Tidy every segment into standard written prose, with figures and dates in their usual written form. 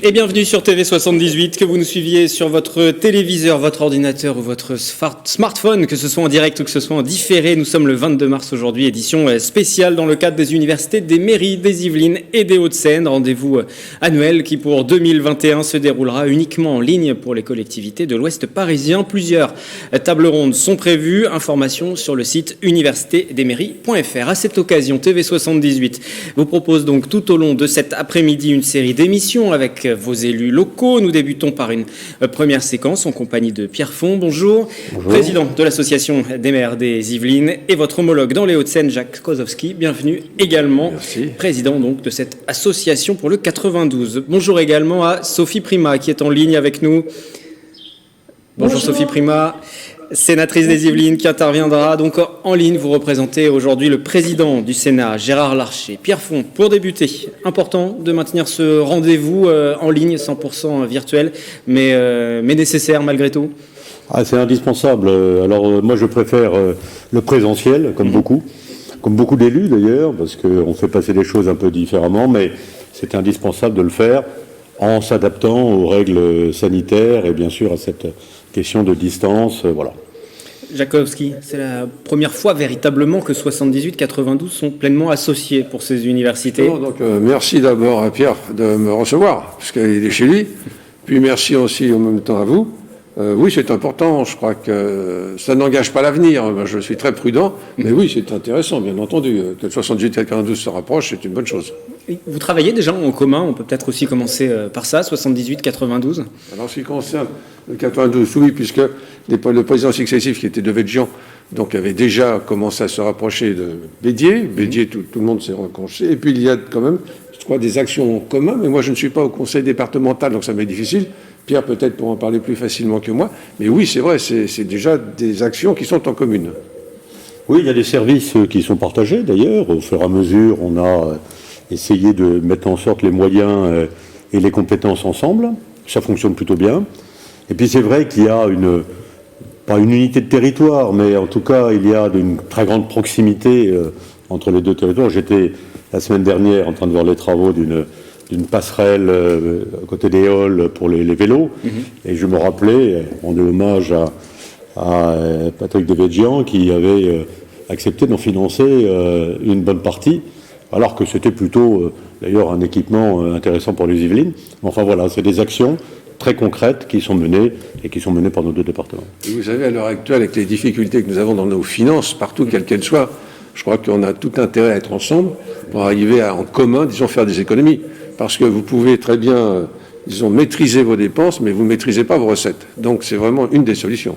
Et bienvenue sur TV78, que vous nous suiviez sur votre téléviseur, votre ordinateur ou votre smartphone, que ce soit en direct ou que ce soit en différé. Nous sommes le 22 mars aujourd'hui, édition spéciale dans le cadre des universités des mairies des Yvelines et des Hauts-de-Seine. Rendez-vous annuel qui pour 2021 se déroulera uniquement en ligne pour les collectivités de l'Ouest parisien. Plusieurs tables rondes sont prévues. Informations sur le site universitédesmairies.fr. À cette occasion, TV78 vous propose donc tout au long de cet après-midi une série d'émissions avec vos élus locaux. Nous débutons par une première séquence en compagnie de Pierre Font. Bonjour. Bonjour. Président de l'association des maires des Yvelines et votre homologue dans les Hauts-de-Seine, Jacques Kozowski. Bienvenue également. Merci. Président donc de cette association pour le 92. Bonjour également à Sophie Primas qui est en ligne avec nous. Bonjour. Sophie Primas. Sénatrice des Yvelines qui interviendra donc en ligne. Vous représentez aujourd'hui le président du Sénat, Gérard Larcher. Pierre Font, pour débuter, important de maintenir ce rendez-vous en ligne, 100% virtuel, mais nécessaire malgré tout. C'est indispensable. Alors moi je préfère le présentiel, comme beaucoup d'élus d'ailleurs, parce qu'on fait passer les choses un peu différemment, mais c'est indispensable de le faire en s'adaptant aux règles sanitaires et bien sûr à cette question de distance, voilà. Jakowski, c'est la première fois véritablement que 78-92 sont pleinement associés pour ces universités. Merci d'abord à Pierre de me recevoir, parce qu'il est chez lui. Puis merci aussi en même temps à vous. Oui, c'est important. Je crois que ça n'engage pas l'avenir. Je suis très prudent. Mais oui, c'est intéressant, bien entendu. Que le 78-92 se rapproche, c'est une bonne chose. Vous travaillez déjà en commun. On peut peut-être aussi commencer par ça, 78-92. Alors, ce qui concerne le 92, oui, puisque le président successif qui était de Devedjian, donc avait déjà commencé à se rapprocher de Bédier. Bédier, tout le monde s'est rencontré. Et puis, il y a quand même, je crois, des actions en commun. Mais moi, je ne suis pas au conseil départemental, donc ça m'est difficile. Pierre, peut-être, pour en parler plus facilement que moi. Mais oui, c'est vrai, c'est déjà des actions qui sont en commune. Oui, il y a des services qui sont partagés, d'ailleurs. Au fur et à mesure, on a essayé de mettre en sorte les moyens et les compétences ensemble. Ça fonctionne plutôt bien. Et puis, c'est vrai qu'il y a pas une unité de territoire, mais en tout cas, il y a une très grande proximité entre les deux territoires. J'étais, la semaine dernière, en train de voir les travaux d'une passerelle à côté des halls pour les vélos. Et je me rappelais, on est hommage à Patrick Devedjian qui avait accepté d'en financer une bonne partie, alors que c'était plutôt d'ailleurs un équipement intéressant pour les Yvelines. Enfin voilà, c'est des actions très concrètes qui sont menées et qui sont menées par nos deux départements. Et vous savez, à l'heure actuelle, avec les difficultés que nous avons dans nos finances, partout, quelles qu'elles soient, je crois qu'on a tout intérêt à être ensemble pour arriver à, en commun, disons, faire des économies. Parce que vous pouvez très bien, disons, maîtriser vos dépenses, mais vous ne maîtrisez pas vos recettes. Donc, c'est vraiment une des solutions.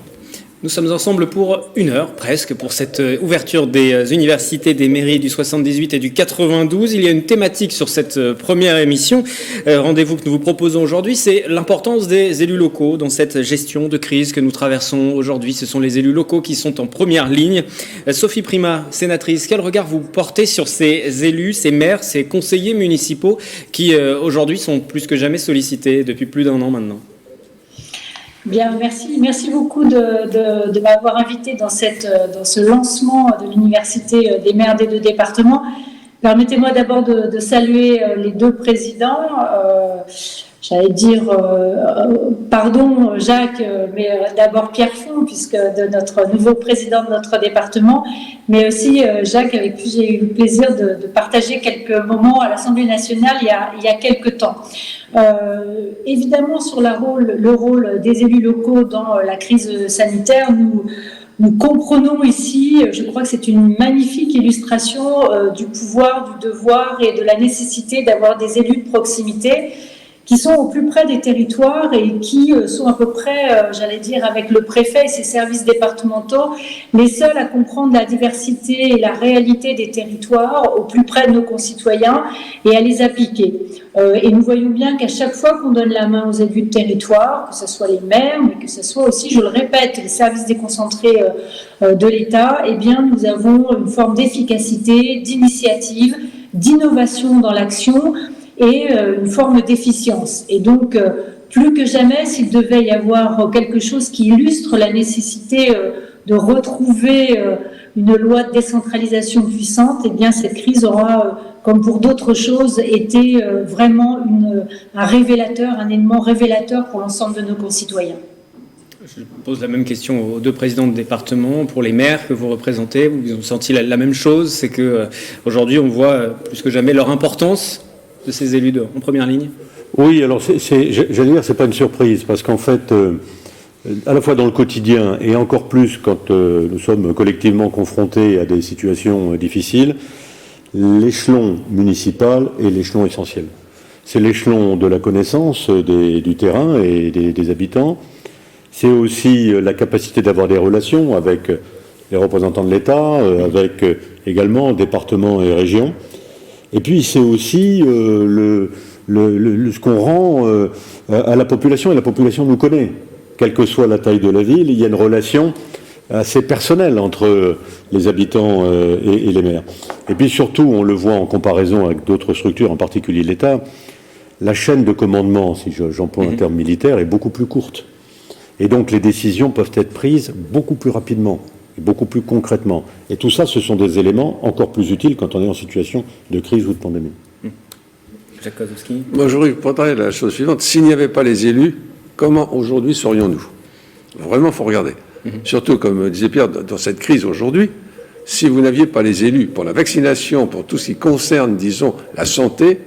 Nous sommes ensemble pour une heure, presque, pour cette ouverture des universités, des mairies du 78 et du 92. Il y a une thématique sur cette première émission. Rendez-vous que nous vous proposons aujourd'hui, c'est l'importance des élus locaux dans cette gestion de crise que nous traversons aujourd'hui. Ce sont les élus locaux qui sont en première ligne. Sophie Primas, sénatrice, quel regard vous portez sur ces élus, ces maires, ces conseillers municipaux qui aujourd'hui sont plus que jamais sollicités depuis plus d'un an maintenant ? Bien, merci beaucoup de m'avoir invité dans ce lancement de l'université des maires des deux départements. Permettez-moi d'abord de saluer les deux présidents. J'allais dire, pardon Jacques, mais d'abord Pierre Font, puisque de notre nouveau président de notre département, mais aussi Jacques, avec qui j'ai eu le plaisir de partager quelques moments à l'Assemblée nationale il y a quelques temps. Évidemment, sur le rôle des élus locaux dans la crise sanitaire, nous comprenons ici, je crois que c'est une magnifique illustration du pouvoir, du devoir et de la nécessité d'avoir des élus de proximité qui sont au plus près des territoires et qui sont à peu près, j'allais dire, avec le préfet et ses services départementaux, les seuls à comprendre la diversité et la réalité des territoires au plus près de nos concitoyens et à les appliquer. Et nous voyons bien qu'à chaque fois qu'on donne la main aux élus de territoire, que ce soit les maires, mais que ce soit aussi, je le répète, les services déconcentrés de l'État, eh bien, nous avons une forme d'efficacité, d'initiative, d'innovation dans l'action, et une forme d'efficience. Et donc, plus que jamais, s'il devait y avoir quelque chose qui illustre la nécessité retrouver une loi de décentralisation puissante, eh bien cette crise aura, comme pour d'autres choses, été vraiment un révélateur, un élément révélateur pour l'ensemble de nos concitoyens. Je pose la même question aux deux présidents de département. Pour les maires que vous représentez, vous avez senti la même chose, c'est qu'aujourd'hui on voit plus que jamais leur importance de ces élus en première ligne. Oui, alors j'allais dire, c'est pas une surprise, parce qu'en fait, à la fois dans le quotidien et encore plus quand nous sommes collectivement confrontés à des situations difficiles, l'échelon municipal est l'échelon essentiel. C'est l'échelon de la connaissance du terrain et des habitants. C'est aussi la capacité d'avoir des relations avec les représentants de l'État, avec également départements et régions. Et puis c'est aussi ce qu'on rend à la population, et la population nous connaît. Quelle que soit la taille de la ville, il y a une relation assez personnelle entre les habitants et les maires. Et puis surtout, on le voit en comparaison avec d'autres structures, en particulier l'État, la chaîne de commandement, si j'emploie un terme militaire, est beaucoup plus courte. Et donc les décisions peuvent être prises beaucoup plus rapidement, et beaucoup plus concrètement. Et tout ça, ce sont des éléments encore plus utiles quand on est en situation de crise ou de pandémie. Jacques Kozowski. Moi, je répondrais la chose suivante. S'il n'y avait pas les élus, comment aujourd'hui serions-nous? Vraiment, il faut regarder. Surtout, comme disait Pierre, dans cette crise aujourd'hui, si vous n'aviez pas les élus pour la vaccination, pour tout ce qui concerne, disons, la santé,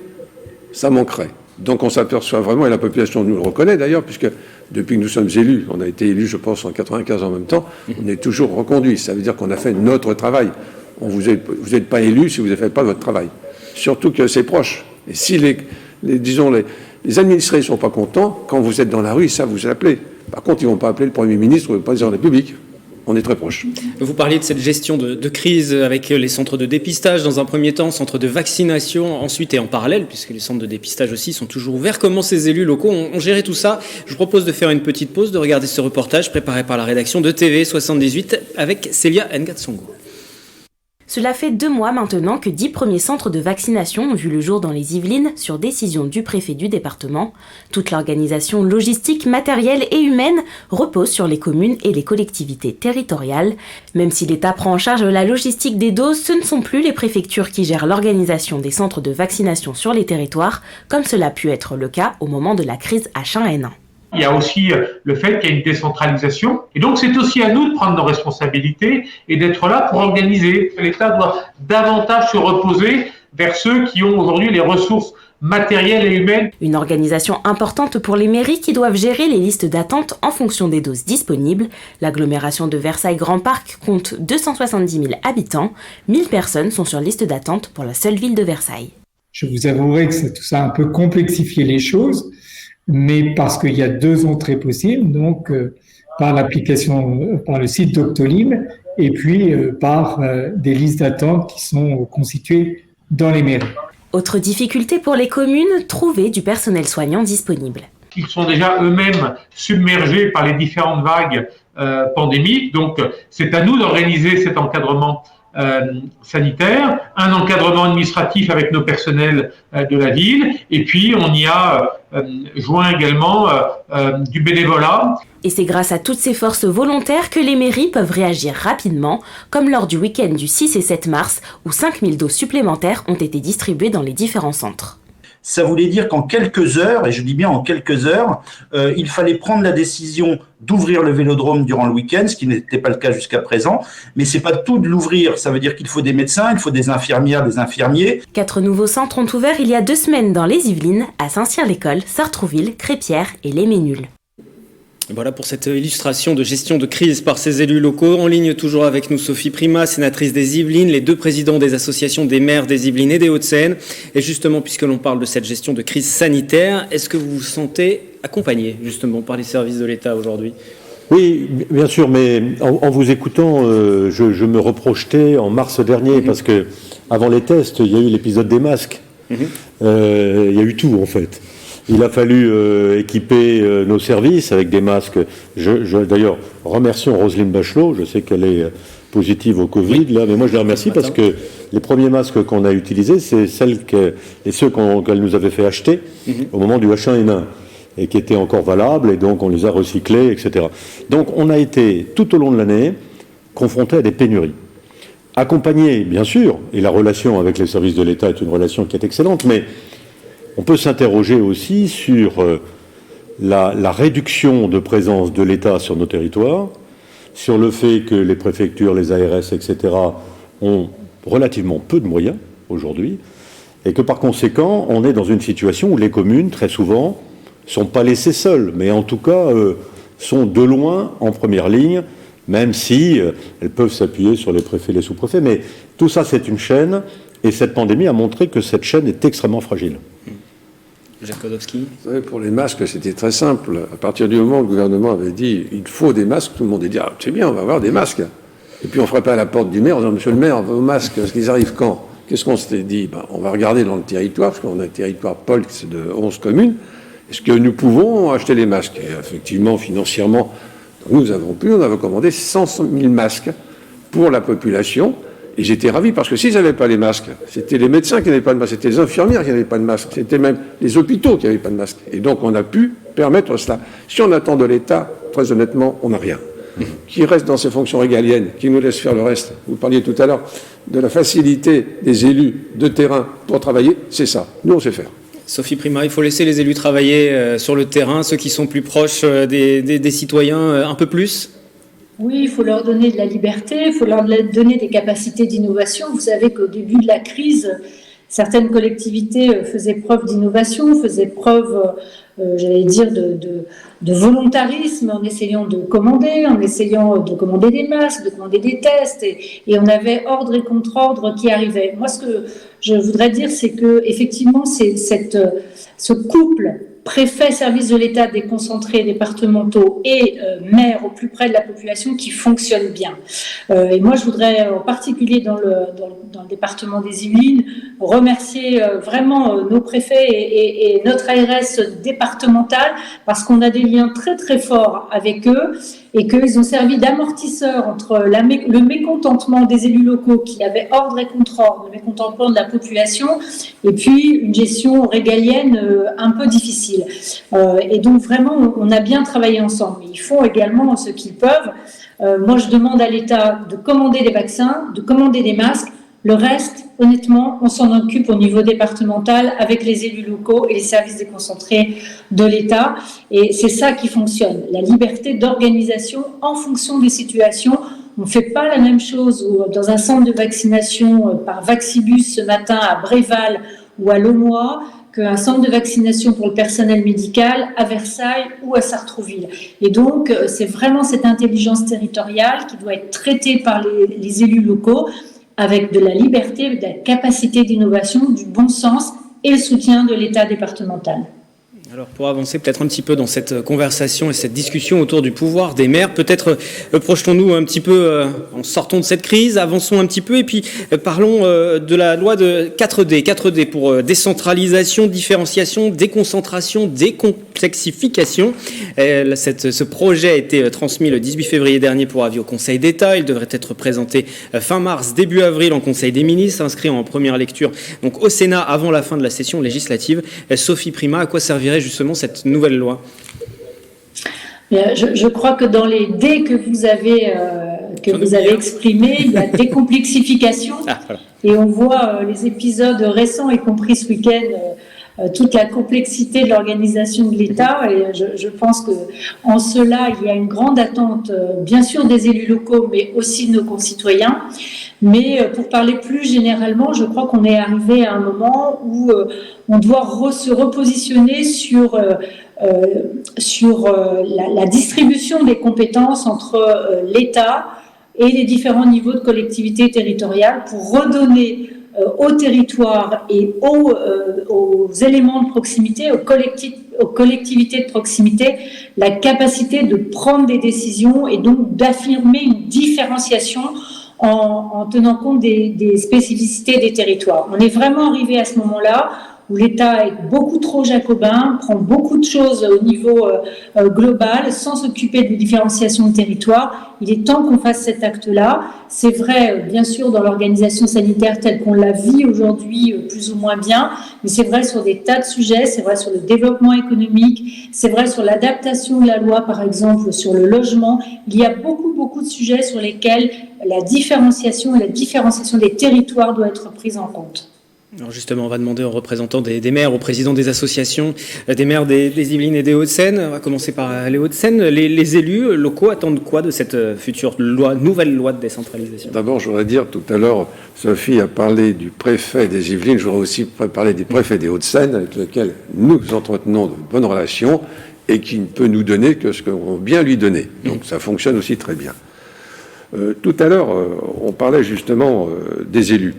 ça manquerait. Donc on s'aperçoit vraiment, et la population nous le reconnaît d'ailleurs, puisque depuis que nous sommes élus, on a été élus, je pense, en 95 en même temps, on est toujours reconduits. Ça veut dire qu'on a fait notre travail. Vous n'êtes pas élu si vous ne faites pas votre travail. Surtout que c'est proche. Et si les administrés ne sont pas contents, quand vous êtes dans la rue, ça vous appelez. Par contre, ils ne vont pas appeler le Premier ministre ou le Président de la République. On est très proche. Vous parliez de cette gestion de crise avec les centres de dépistage dans un premier temps, centres de vaccination ensuite et en parallèle, puisque les centres de dépistage aussi sont toujours ouverts. Comment ces élus locaux ont géré tout ça? Je vous propose de faire une petite pause, de regarder ce reportage préparé par la rédaction de TV 78 avec Célia Ngatsongo. Cela fait 2 mois maintenant que 10 premiers centres de vaccination ont vu le jour dans les Yvelines sur décision du préfet du département. Toute l'organisation logistique, matérielle et humaine repose sur les communes et les collectivités territoriales. Même si l'État prend en charge la logistique des doses, ce ne sont plus les préfectures qui gèrent l'organisation des centres de vaccination sur les territoires, comme cela a pu être le cas au moment de la crise H1N1. Il y a aussi le fait qu'il y a une décentralisation. Et donc, c'est aussi à nous de prendre nos responsabilités et d'être là pour organiser. L'État doit davantage se reposer vers ceux qui ont aujourd'hui les ressources matérielles et humaines. Une organisation importante pour les mairies qui doivent gérer les listes d'attente en fonction des doses disponibles. L'agglomération de Versailles-Grand Parc compte 270 000 habitants. 1000 personnes sont sur liste d'attente pour la seule ville de Versailles. Je vous avouerai que tout ça a un peu complexifié les choses, mais parce qu'il y a 2 entrées possibles, donc par l'application, par le site Doctolib, et puis par des listes d'attente qui sont constituées dans les mairies. Autre difficulté pour les communes, trouver du personnel soignant disponible. Ils sont déjà eux-mêmes submergés par les différentes vagues pandémiques, donc c'est à nous d'organiser cet encadrement sanitaire, un encadrement administratif avec nos personnels de la ville, et puis on y a joint également du bénévolat. Et c'est grâce à toutes ces forces volontaires que les mairies peuvent réagir rapidement, comme lors du week-end du 6 et 7 mars, où 5000 doses supplémentaires ont été distribuées dans les différents centres. Ça voulait dire qu'en quelques heures, et je dis bien en quelques heures, il fallait prendre la décision d'ouvrir le vélodrome durant le week-end, ce qui n'était pas le cas jusqu'à présent. Mais c'est pas tout de l'ouvrir, ça veut dire qu'il faut des médecins, il faut des infirmières, des infirmiers. 4 nouveaux centres ont ouvert il y a 2 semaines dans les Yvelines, à Saint-Cyr-l'École, Sartrouville, Crépierre et Les Ménules. Voilà pour cette illustration de gestion de crise par ces élus locaux. En ligne toujours avec nous Sophie Primas, sénatrice des Yvelines, les 2 présidents des associations des maires des Yvelines et des Hauts-de-Seine. Et justement, puisque l'on parle de cette gestion de crise sanitaire, est-ce que vous vous sentez accompagné justement par les services de l'État aujourd'hui ? Oui, bien sûr, mais en vous écoutant, je me reprojetais en mars dernier, parce que avant les tests, il y a eu l'épisode des masques. Il y a eu tout en fait. Il a fallu équiper nos services avec des masques. D'ailleurs, remercions Roselyne Bachelot, je sais qu'elle est positive au Covid, là, mais moi je la remercie parce que les premiers masques qu'on a utilisés, c'est ceux qu'elle nous avait fait acheter au moment du H1N1 et qui étaient encore valables, et donc on les a recyclés, etc. Donc on a été tout au long de l'année confrontés à des pénuries. Accompagnés, bien sûr, et la relation avec les services de l'État est une relation qui est excellente, mais on peut s'interroger aussi sur la réduction de présence de l'État sur nos territoires, sur le fait que les préfectures, les ARS, etc., ont relativement peu de moyens aujourd'hui, et que par conséquent, on est dans une situation où les communes, très souvent, ne sont pas laissées seules, mais en tout cas sont de loin en première ligne, même si elles peuvent s'appuyer sur les préfets et les sous-préfets. Mais tout ça, c'est une chaîne, et cette pandémie a montré que cette chaîne est extrêmement fragile. Jacques Kodowski. Vous savez, pour les masques, c'était très simple. À partir du moment où le gouvernement avait dit il faut des masques, tout le monde a dit c'est bien, on va avoir des masques. Et puis on frappait à la porte du maire en disant monsieur le maire, vos masques, est-ce qu'ils arrivent quand? Qu'est-ce qu'on s'était dit? On va regarder dans le territoire, parce qu'on a un territoire POLX de 11 communes. Est-ce que nous pouvons acheter les masques? Et effectivement, financièrement, nous avons pu, on avait commandé 100 000 masques pour la population. Et j'étais ravi parce que s'ils n'avaient pas les masques, c'était les médecins qui n'avaient pas de masques, c'était les infirmières qui n'avaient pas de masques, c'était même les hôpitaux qui n'avaient pas de masques. Et donc on a pu permettre cela. Si on attend de l'État, très honnêtement, on n'a rien. Qui reste dans ses fonctions régaliennes, qui nous laisse faire le reste. Vous parliez tout à l'heure de la facilité des élus de terrain pour travailler, c'est ça. Nous, on sait faire. Sophie Primas, il faut laisser les élus travailler sur le terrain, ceux qui sont plus proches des citoyens, un peu plus? Oui, il faut leur donner de la liberté, il faut leur donner des capacités d'innovation. Vous savez qu'au début de la crise, certaines collectivités faisaient preuve d'innovation, faisaient preuve, j'allais dire, de volontarisme en essayant de commander des masques, de commander des tests, et on avait ordre et contre-ordre qui arrivaient. Moi, ce que je voudrais dire, c'est que effectivement, c'est ce couple préfet, service de l'État déconcentrés, départementaux et maires au plus près de la population qui fonctionne bien. Et moi, je voudrais en particulier dans le département des Yvelines remercier vraiment nos préfets et notre ARS départementale parce qu'on a des liens très très forts avec eux et qu'ils ont servi d'amortisseur entre le mécontentement des élus locaux qui avaient ordre et contre-ordre, le mécontentement de la population et puis une gestion régalienne un peu difficile. Et donc vraiment, on a bien travaillé ensemble. Mais ils font également ce qu'ils peuvent. Moi, je demande à l'État de commander des vaccins, de commander des masques. Le reste, honnêtement, on s'en occupe au niveau départemental avec les élus locaux et les services déconcentrés de l'État. Et c'est ça qui fonctionne. La liberté d'organisation en fonction des situations. On ne fait pas la même chose dans un centre de vaccination par Vaxibus ce matin à Bréval ou à Laumois qu'un centre de vaccination pour le personnel médical à Versailles ou à Sartrouville. Et donc, c'est vraiment cette intelligence territoriale qui doit être traitée par les élus locaux avec de la liberté, de la capacité d'innovation, du bon sens et le soutien de l'État départemental. Alors pour avancer peut-être un petit peu dans cette conversation et cette discussion autour du pouvoir des maires, peut-être projetons-nous un petit peu, en sortant de cette crise, avançons un petit peu et puis parlons de la loi de 4D pour décentralisation, différenciation, déconcentration, décomplexification. Ce projet a été transmis le 18 février dernier pour avis au Conseil d'État. Il devrait être présenté fin mars, début avril en Conseil des ministres, inscrit en première lecture donc au Sénat avant la fin de la session législative. Sophie Primas, à quoi servirait justement cette nouvelle loi? Je crois que dans les D que vous avez exprimés, il y a décomplexification. Voilà. Et on voit les épisodes récents, y compris ce week-end, toute la complexité de l'organisation de l'État. Et je pense qu'en cela, il y a une grande attente, bien sûr, des élus locaux, mais aussi de nos concitoyens. Mais pour parler plus généralement, je crois qu'on est arrivé à un moment où on doit se repositionner sur la distribution des compétences entre l'État et les différents niveaux de collectivités territoriales pour redonner aux territoires et aux éléments de proximité, aux collectivités de proximité, la capacité de prendre des décisions et donc d'affirmer une différenciation en tenant compte des spécificités des territoires. On est vraiment arrivé à ce moment-là où l'État est beaucoup trop jacobin, prend beaucoup de choses au niveau global, sans s'occuper de différenciation de territoire. Il est temps qu'on fasse cet acte-là. C'est vrai, bien sûr, dans l'organisation sanitaire telle qu'on la vit aujourd'hui, plus ou moins bien, mais c'est vrai sur des tas de sujets, c'est vrai sur le développement économique, c'est vrai sur l'adaptation de la loi, par exemple, sur le logement. Il y a beaucoup de sujets sur lesquels la différenciation et la différenciation des territoires doit être prise en compte. Alors justement, on va demander aux représentants des maires, aux présidents des associations, des maires des Yvelines et des Hauts-de-Seine. On va commencer par les Hauts-de-Seine. Les élus locaux attendent quoi de cette future nouvelle loi de décentralisation ? D'abord, je voudrais dire, tout à l'heure, Sophie a parlé du préfet des Yvelines, je voudrais aussi parler des préfets des Hauts-de-Seine, avec lesquels nous entretenons de bonnes relations et qui ne peut nous donner que ce qu'on veut bien lui donner. Donc ça fonctionne aussi très bien. Tout à l'heure, on parlait justement des élus.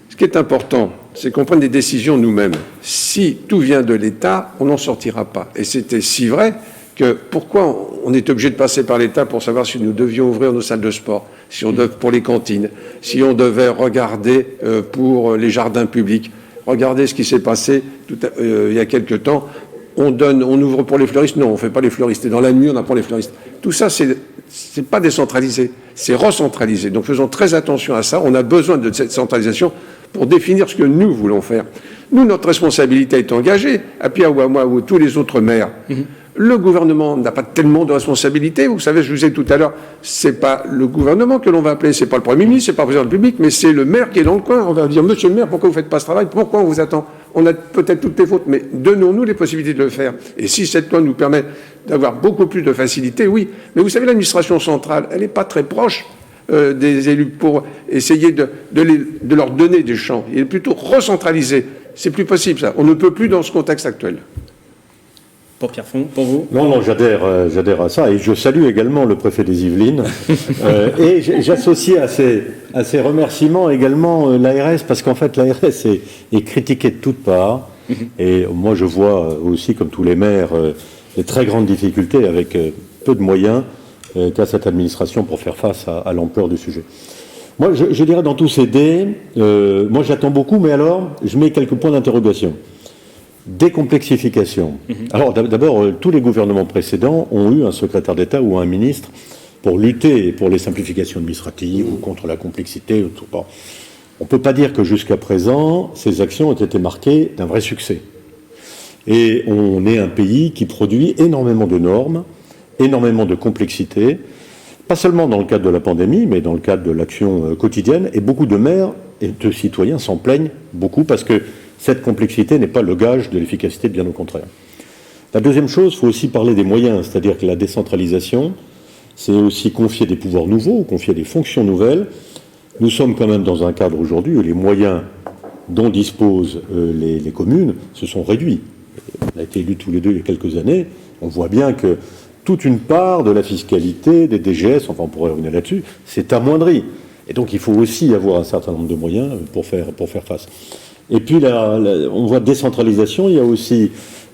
Ce qui est important, c'est qu'on prenne des décisions nous-mêmes. Si tout vient de l'État, on n'en sortira pas. Et c'était si vrai que pourquoi on est obligé de passer par l'État pour savoir si nous devions ouvrir nos salles de sport, si on pour les cantines, si on devait regarder pour les jardins publics. Regardez ce qui s'est passé il y a quelque temps. On ouvre pour les fleuristes. Non, on ne fait pas les fleuristes. Et dans la nuit, on apprend les fleuristes. Tout ça, c'est pas décentralisé, c'est recentralisé. Donc faisons très attention à ça. On a besoin de cette centralisation pour définir ce que nous voulons faire. Nous, notre responsabilité est engagée, à Pierre ou à moi ou à tous les autres maires. Le gouvernement n'a pas tellement de responsabilité. Vous savez, je vous ai dit tout à l'heure, c'est pas le gouvernement que l'on va appeler, c'est pas le Premier ministre, c'est pas le président de la République, mais c'est le maire qui est dans le coin. On va dire, monsieur le maire, pourquoi vous faites pas ce travail? Pourquoi on vous attend? On a peut-être toutes les fautes, mais donnons-nous les possibilités de le faire. Et si cette loi nous permet d'avoir beaucoup plus de facilité, oui. Mais vous savez, l'administration centrale, elle n'est pas très proche des élus pour essayer de leur donner des champs. Il est plutôt recentralisé. C'est plus possible, ça. On ne peut plus dans ce contexte actuel. Pour Pierre Font, pour vous? Non, j'adhère à ça. Et je salue également le préfet des Yvelines. Et j'associe à ces remerciements également l'ARS, parce qu'en fait, l'ARS est critiquée de toutes parts. Et moi, je vois aussi, comme tous les maires, des très grandes difficultés avec peu de moyens qu'a cette administration pour faire face à l'ampleur du sujet. Moi, je dirais dans tous ces dés, moi j'attends beaucoup, mais alors, je mets quelques points d'interrogation. Décomplexification. Alors d'abord, tous les gouvernements précédents ont eu un secrétaire d'État ou un ministre pour lutter pour les simplifications administratives ou contre la complexité. Bon. On ne peut pas dire que jusqu'à présent, ces actions ont été marquées d'un vrai succès. Et on est un pays qui produit énormément de normes, énormément de complexité, pas seulement dans le cadre de la pandémie, mais dans le cadre de l'action quotidienne. Et beaucoup de maires et de citoyens s'en plaignent beaucoup parce que cette complexité n'est pas le gage de l'efficacité, bien au contraire. La deuxième chose, il faut aussi parler des moyens, c'est-à-dire que la décentralisation, c'est aussi confier des pouvoirs nouveaux, confier des fonctions nouvelles. Nous sommes quand même dans un cadre aujourd'hui où les moyens dont disposent les communes se sont réduits. On a été élus tous les deux il y a quelques années. On voit bien que toute une part de la fiscalité, des DGS, enfin on pourrait revenir là-dessus, c'est amoindri. Et donc il faut aussi avoir un certain nombre de moyens pour faire face. Et puis on voit décentralisation, il y a aussi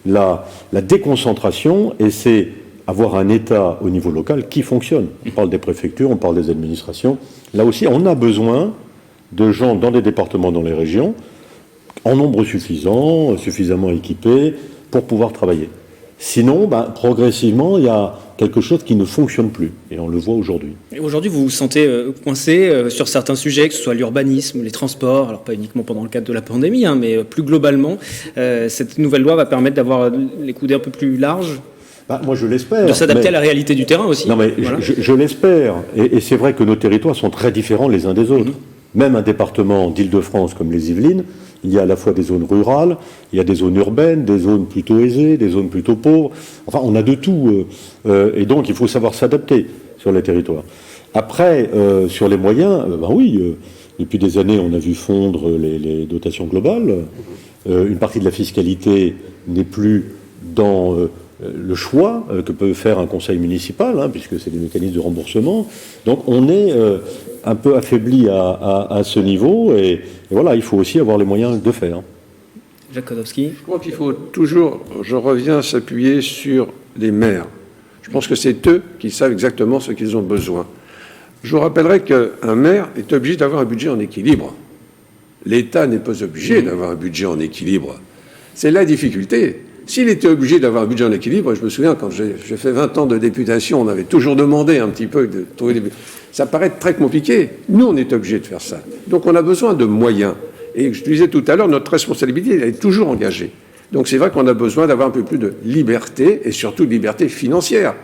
la déconcentration, et c'est avoir un État au niveau local qui fonctionne. On parle des préfectures, on parle des administrations. Là aussi, on a besoin de gens dans les départements, dans les régions, en nombre suffisant, suffisamment équipés, pour pouvoir travailler. Sinon, progressivement, il y a quelque chose qui ne fonctionne plus, et on le voit aujourd'hui. Et aujourd'hui, vous vous sentez coincé sur certains sujets, que ce soit l'urbanisme, les transports, alors pas uniquement pendant le cadre de la pandémie, mais plus globalement. Cette nouvelle loi va permettre d'avoir les coudées un peu plus larges. Moi, je l'espère. De s'adapter à la réalité du terrain aussi. Non, mais voilà. je l'espère. Et c'est vrai que nos territoires sont très différents les uns des autres. Même un département d'Île-de-France comme les Yvelines, il y a à la fois des zones rurales, il y a des zones urbaines, des zones plutôt aisées, des zones plutôt pauvres. Enfin, on a de tout. Et donc, il faut savoir s'adapter sur les territoires. Après, sur les moyens, oui, depuis des années, on a vu fondre les dotations globales. Une partie de la fiscalité n'est plus dans le choix que peut faire un conseil municipal, puisque c'est des mécanismes de remboursement. Donc, on est un peu affaibli à ce niveau, et voilà, il faut aussi avoir les moyens de faire. Jacques Kodowski. Je crois qu'il faut toujours, je reviens, s'appuyer sur les maires. Je pense que c'est eux qui savent exactement ce qu'ils ont besoin. Je vous rappellerai qu'un maire est obligé d'avoir un budget en équilibre. L'État n'est pas obligé d'avoir un budget en équilibre. C'est la difficulté. S'il était obligé d'avoir un budget en équilibre, je me souviens, quand j'ai fait 20 ans de députation, on avait toujours demandé un petit peu de trouver des... Ça paraît très compliqué. Nous, on est obligé de faire ça. Donc, on a besoin de moyens. Et je te disais tout à l'heure, notre responsabilité, elle est toujours engagée. Donc, c'est vrai qu'on a besoin d'avoir un peu plus de liberté, et surtout de liberté financière.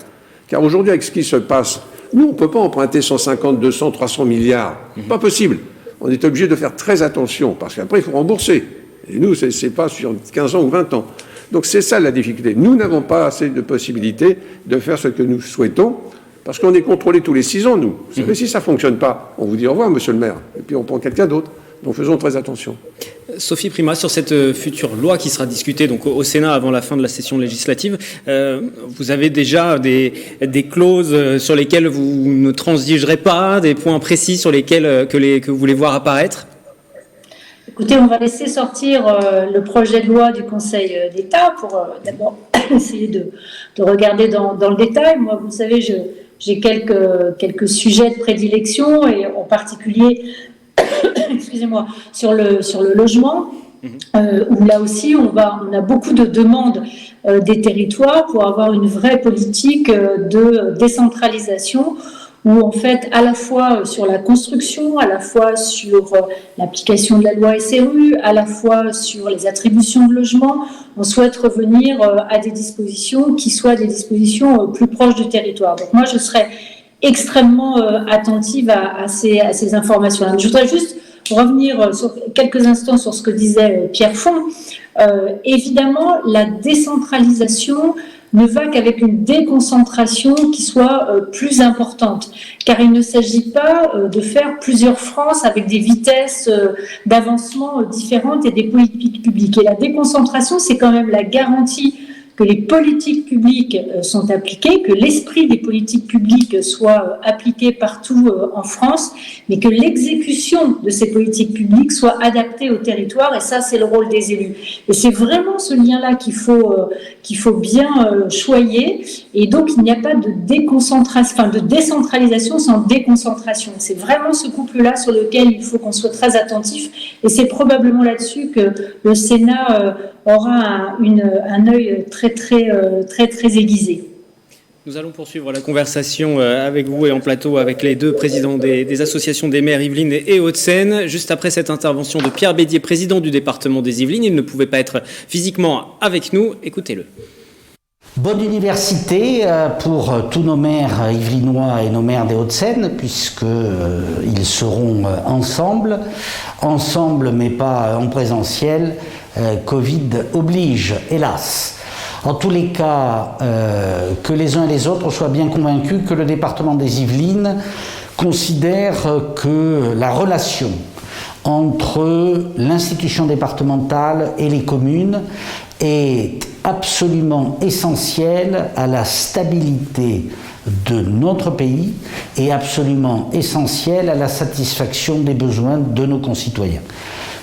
Car aujourd'hui, avec ce qui se passe, nous, on ne peut pas emprunter 150, 200, 300 milliards. Pas possible. On est obligé de faire très attention, parce qu'après, il faut rembourser. Et nous, c'est pas sur 15 ans ou 20 ans. Donc c'est ça la difficulté. Nous n'avons pas assez de possibilités de faire ce que nous souhaitons, parce qu'on est contrôlé tous les 6 ans, nous. Vous savez, si ça ne fonctionne pas, on vous dit au revoir, monsieur le maire, et puis on prend quelqu'un d'autre. Donc faisons très attention. Sophie Primas, sur cette future loi qui sera discutée donc, au Sénat avant la fin de la session législative, vous avez déjà des clauses sur lesquelles vous ne transigerez pas, des points précis sur lesquels que vous voulez voir apparaître ? Écoutez, on va laisser sortir le projet de loi du Conseil d'État pour d'abord essayer de regarder dans le détail. Moi, vous savez, j'ai quelques sujets de prédilection, et en particulier, excusez-moi, sur le logement, où là aussi, on a beaucoup de demandes des territoires pour avoir une vraie politique de décentralisation, où en fait, à la fois sur la construction, à la fois sur l'application de la loi SRU, à la fois sur les attributions de logements, on souhaite revenir à des dispositions qui soient des dispositions plus proches du territoire. Donc moi, je serais extrêmement attentive à ces informations-là. Je voudrais juste revenir sur quelques instants sur ce que disait Pierre Font. Évidemment, la décentralisation ne va qu'avec une déconcentration qui soit plus importante, car il ne s'agit pas de faire plusieurs France avec des vitesses d'avancement différentes et des politiques publiques. Et la déconcentration, c'est quand même la garantie que les politiques publiques sont appliquées, que l'esprit des politiques publiques soit appliqué partout en France, mais que l'exécution de ces politiques publiques soit adaptée au territoire, et ça, c'est le rôle des élus. Et c'est vraiment ce lien-là qu'il faut bien choyer, et donc il n'y a pas de décentralisation sans déconcentration. C'est vraiment ce couple-là sur lequel il faut qu'on soit très attentif, et c'est probablement là-dessus que le Sénat aura un œil très aiguisé. Nous allons poursuivre la conversation avec vous et en plateau avec les deux présidents des associations des maires Yvelines et Hauts-de-Seine. Juste après cette intervention de Pierre Bédier, président du département des Yvelines, il ne pouvait pas être physiquement avec nous. Écoutez-le. Bonne université pour tous nos maires yvelinois et nos maires des Hauts-de-Seine, puisqu'ils seront ensemble mais pas en présentiel. Covid oblige, hélas. En tous les cas, que les uns et les autres soient bien convaincus que le département des Yvelines considère que la relation entre l'institution départementale et les communes est absolument essentielle à la stabilité de notre pays et absolument essentielle à la satisfaction des besoins de nos concitoyens.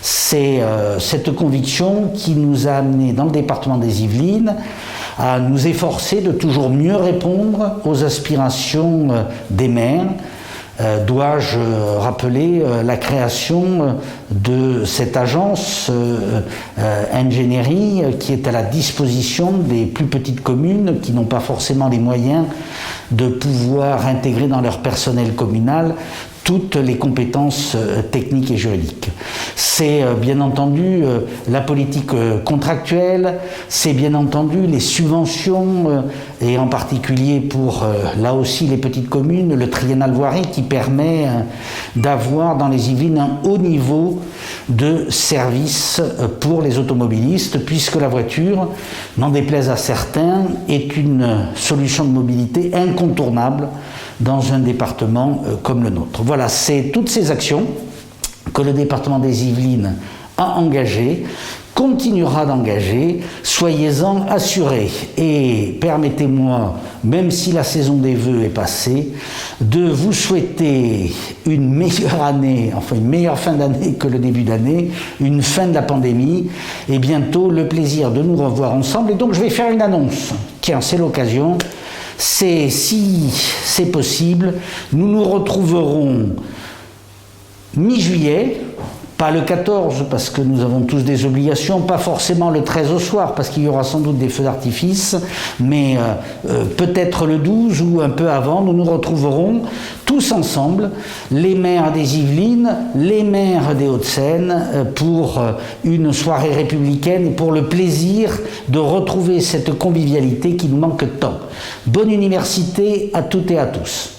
C'est cette conviction qui nous a amenés dans le département des Yvelines à nous efforcer de toujours mieux répondre aux aspirations des maires. Dois-je rappeler la création de cette agence ingénierie qui est à la disposition des plus petites communes qui n'ont pas forcément les moyens de pouvoir intégrer dans leur personnel communal toutes les compétences techniques et juridiques. C'est bien entendu la politique contractuelle, c'est bien entendu les subventions, et en particulier pour, là aussi, les petites communes, le triennal voirie qui permet d'avoir dans les Yvelines un haut niveau de service pour les automobilistes, puisque la voiture, n'en déplaise à certains, est une solution de mobilité incontournable dans un département comme le nôtre. Voilà, c'est toutes ces actions que le département des Yvelines a engagées, continuera d'engager, soyez-en assurés. Et permettez-moi, même si la saison des vœux est passée, de vous souhaiter une meilleure année, enfin une meilleure fin d'année que le début d'année, une fin de la pandémie, et bientôt le plaisir de nous revoir ensemble. Et donc je vais faire une annonce. Tiens, c'est l'occasion. Si c'est possible, nous nous retrouverons mi-juillet Pas le 14 parce que nous avons tous des obligations, pas forcément le 13 au soir parce qu'il y aura sans doute des feux d'artifice, mais peut-être le 12 ou un peu avant, nous nous retrouverons tous ensemble, les maires des Yvelines, les maires des Hauts-de-Seine, pour une soirée républicaine et pour le plaisir de retrouver cette convivialité qui nous manque tant. Bonne université à toutes et à tous.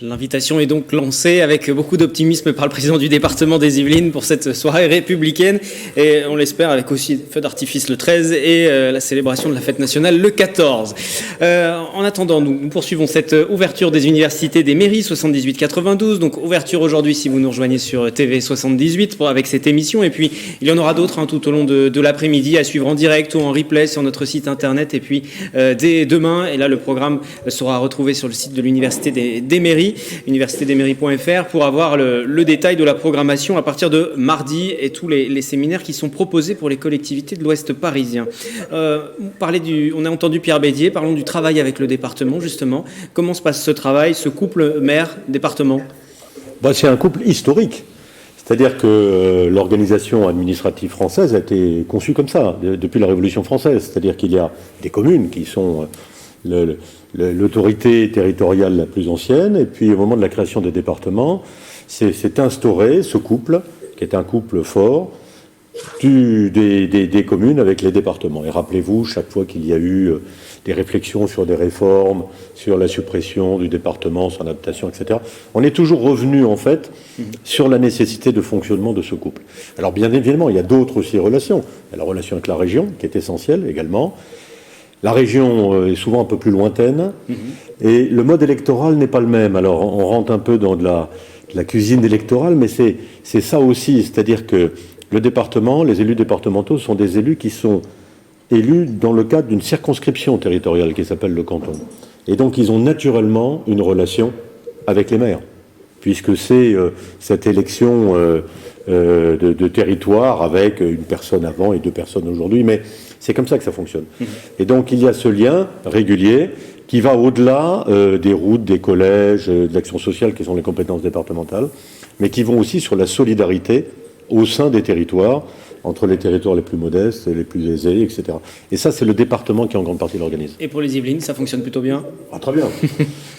L'invitation est donc lancée avec beaucoup d'optimisme par le président du département des Yvelines pour cette soirée républicaine et on l'espère avec aussi feu d'artifice le 13 et la célébration de la fête nationale le 14. En attendant, nous poursuivons cette ouverture des universités des mairies 78-92, donc ouverture aujourd'hui si vous nous rejoignez sur TV 78 avec cette émission et puis il y en aura d'autres tout au long de l'après-midi à suivre en direct ou en replay sur notre site internet et puis dès demain et là le programme sera retrouvé sur le site de l'université des mairies, universitédesmairies.fr pour avoir le détail de la programmation à partir de mardi et tous les séminaires qui sont proposés pour les collectivités de l'Ouest parisien. On a entendu Pierre Bédier, parlons du travail avec le département justement. Comment se passe ce travail, ce couple maire-département ? C'est un couple historique. C'est-à-dire que l'organisation administrative française a été conçue comme ça, depuis la Révolution française. C'est-à-dire qu'il y a des communes qui sont l'autorité territoriale la plus ancienne, et puis au moment de la création des départements, s'est instauré ce couple, qui est un couple fort, des communes avec les départements. Et rappelez-vous, chaque fois qu'il y a eu des réflexions sur des réformes, sur la suppression du département, son adaptation, etc., on est toujours revenu, en fait, sur la nécessité de fonctionnement de ce couple. Alors, bien évidemment, il y a d'autres aussi relations. Il y a la relation avec la région, qui est essentielle également. La région est souvent un peu plus lointaine, et le mode électoral n'est pas le même. Alors, on rentre un peu dans de la cuisine électorale, mais c'est ça aussi, c'est-à-dire que le département, les élus départementaux sont des élus qui sont élus dans le cadre d'une circonscription territoriale qui s'appelle le canton. Et donc, ils ont naturellement une relation avec les maires, puisque c'est cette élection de territoire avec une personne avant et 2 personnes aujourd'hui, mais c'est comme ça que ça fonctionne. Et donc, il y a ce lien régulier qui va au-delà des routes, des collèges, de l'action sociale qui sont les compétences départementales, mais qui vont aussi sur la solidarité au sein des territoires, entre les territoires les plus modestes, les plus aisés, etc. Et ça, c'est le département qui en grande partie l'organise. Et pour les Yvelines, ça fonctionne plutôt bien ? Très bien.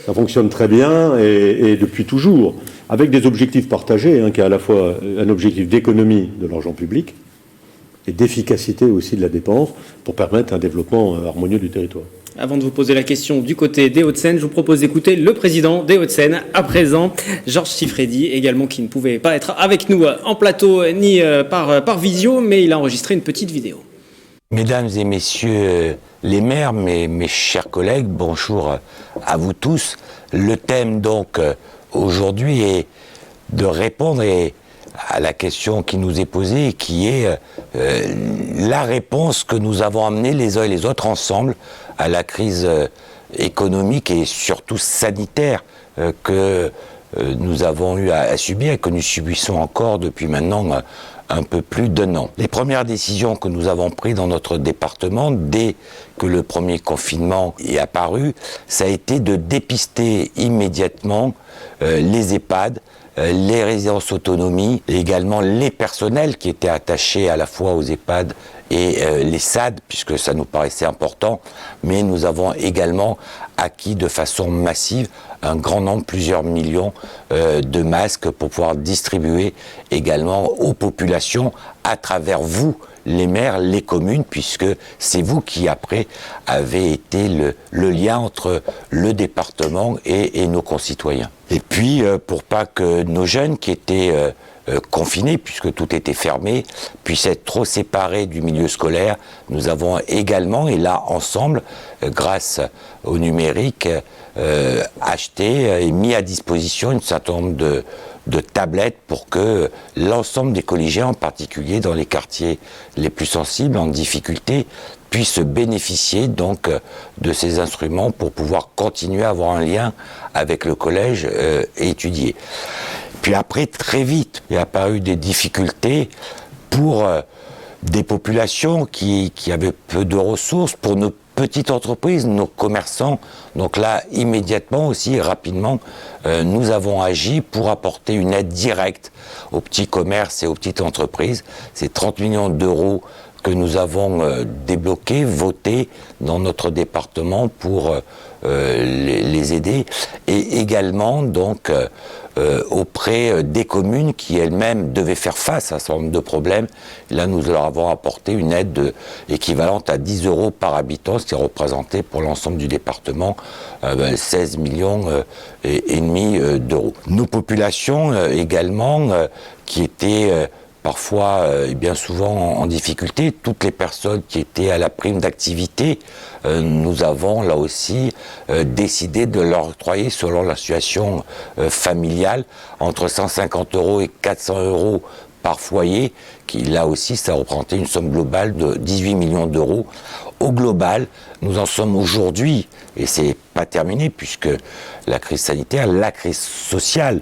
Ça fonctionne très bien et depuis toujours, avec des objectifs partagés, qui est à la fois un objectif d'économie de l'argent public et d'efficacité aussi de la dépense pour permettre un développement harmonieux du territoire. Avant de vous poser la question du côté des Hauts-de-Seine, je vous propose d'écouter le président des Hauts-de-Seine, à présent, Georges Siffredi, également qui ne pouvait pas être avec nous en plateau ni par visio, mais il a enregistré une petite vidéo. Mesdames et messieurs les maires, mes chers collègues, bonjour à vous tous. Le thème donc aujourd'hui est de répondre à la question qui nous est posée, qui est la réponse que nous avons amenée les uns et les autres ensemble à la crise économique et surtout sanitaire que nous avons eu à subir et que nous subissons encore depuis maintenant un peu plus d'1 an. Les premières décisions que nous avons prises dans notre département, dès que le premier confinement est apparu, ça a été de dépister immédiatement les EHPAD, les résidences autonomie, et également les personnels qui étaient attachés à la fois aux EHPAD et les SAD, puisque ça nous paraissait important, mais nous avons également acquis de façon massive un grand nombre, plusieurs millions de masques pour pouvoir distribuer également aux populations à travers vous, les maires, les communes, puisque c'est vous qui, après, avez été le lien entre le département et nos concitoyens. Et puis, pour pas que nos jeunes qui étaient confinés, puisque tout était fermé, puissent être trop séparés du milieu scolaire, nous avons également, et là, ensemble, grâce au numérique, acheté et mis à disposition un certain nombre de tablettes pour que l'ensemble des collégiens, en particulier dans les quartiers les plus sensibles, en difficulté, puissent bénéficier donc de ces instruments pour pouvoir continuer à avoir un lien avec le collège et étudier. Puis après, très vite, il y a apparu des difficultés pour des populations qui avaient peu de ressources, pour petites entreprises, nos commerçants. Donc là, immédiatement aussi, rapidement, nous avons agi pour apporter une aide directe aux petits commerces et aux petites entreprises. C'est 30 millions d'euros que nous avons débloqués, votés dans notre département pour les aider, et également donc auprès des communes qui elles-mêmes devaient faire face à un certain nombre de problèmes. Là, nous leur avons apporté une aide équivalente à 10 euros par habitant, ce qui représentait pour l'ensemble du département 16 millions et demi d'euros. Nos populations également qui étaient parfois et bien souvent en difficulté, toutes les personnes qui étaient à la prime d'activité, nous avons là aussi décidé de leur octroyer, selon la situation familiale, entre 150 euros et 400 euros par foyer, qui là aussi ça représentait une somme globale de 18 millions d'euros. Au global, nous en sommes aujourd'hui, et c'est pas terminé puisque la crise sanitaire, la crise sociale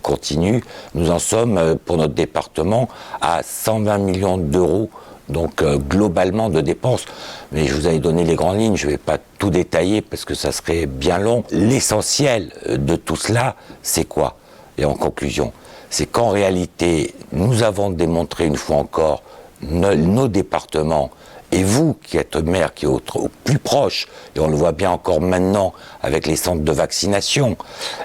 continue, nous en sommes pour notre département à 120 millions d'euros, donc globalement de dépenses. Mais je vous avais donné les grandes lignes, je ne vais pas tout détailler parce que ça serait bien long. L'essentiel de tout cela, c'est quoi? Et en conclusion, c'est qu'en réalité, nous avons démontré une fois encore, nos départements, et vous qui êtes maire, qui est au plus proche, et on le voit bien encore maintenant avec les centres de vaccination,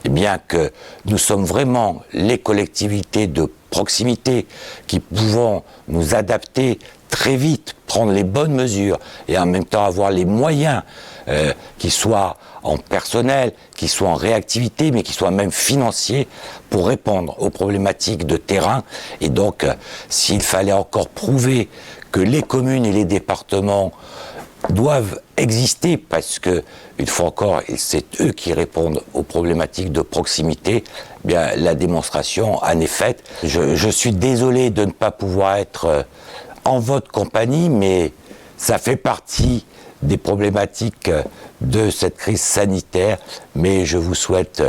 eh bien que nous sommes vraiment les collectivités de proximité qui pouvons nous adapter très vite, prendre les bonnes mesures et en même temps avoir les moyens qui soient en personnel, qui soient en réactivité, mais qui soient même financiers pour répondre aux problématiques de terrain. Et donc, s'il fallait encore prouver que les communes et les départements doivent exister parce que, une fois encore, c'est eux qui répondent aux problématiques de proximité, eh bien, la démonstration en est faite. Je suis désolé de ne pas pouvoir être en votre compagnie, mais ça fait partie des problématiques de cette crise sanitaire, mais je vous souhaite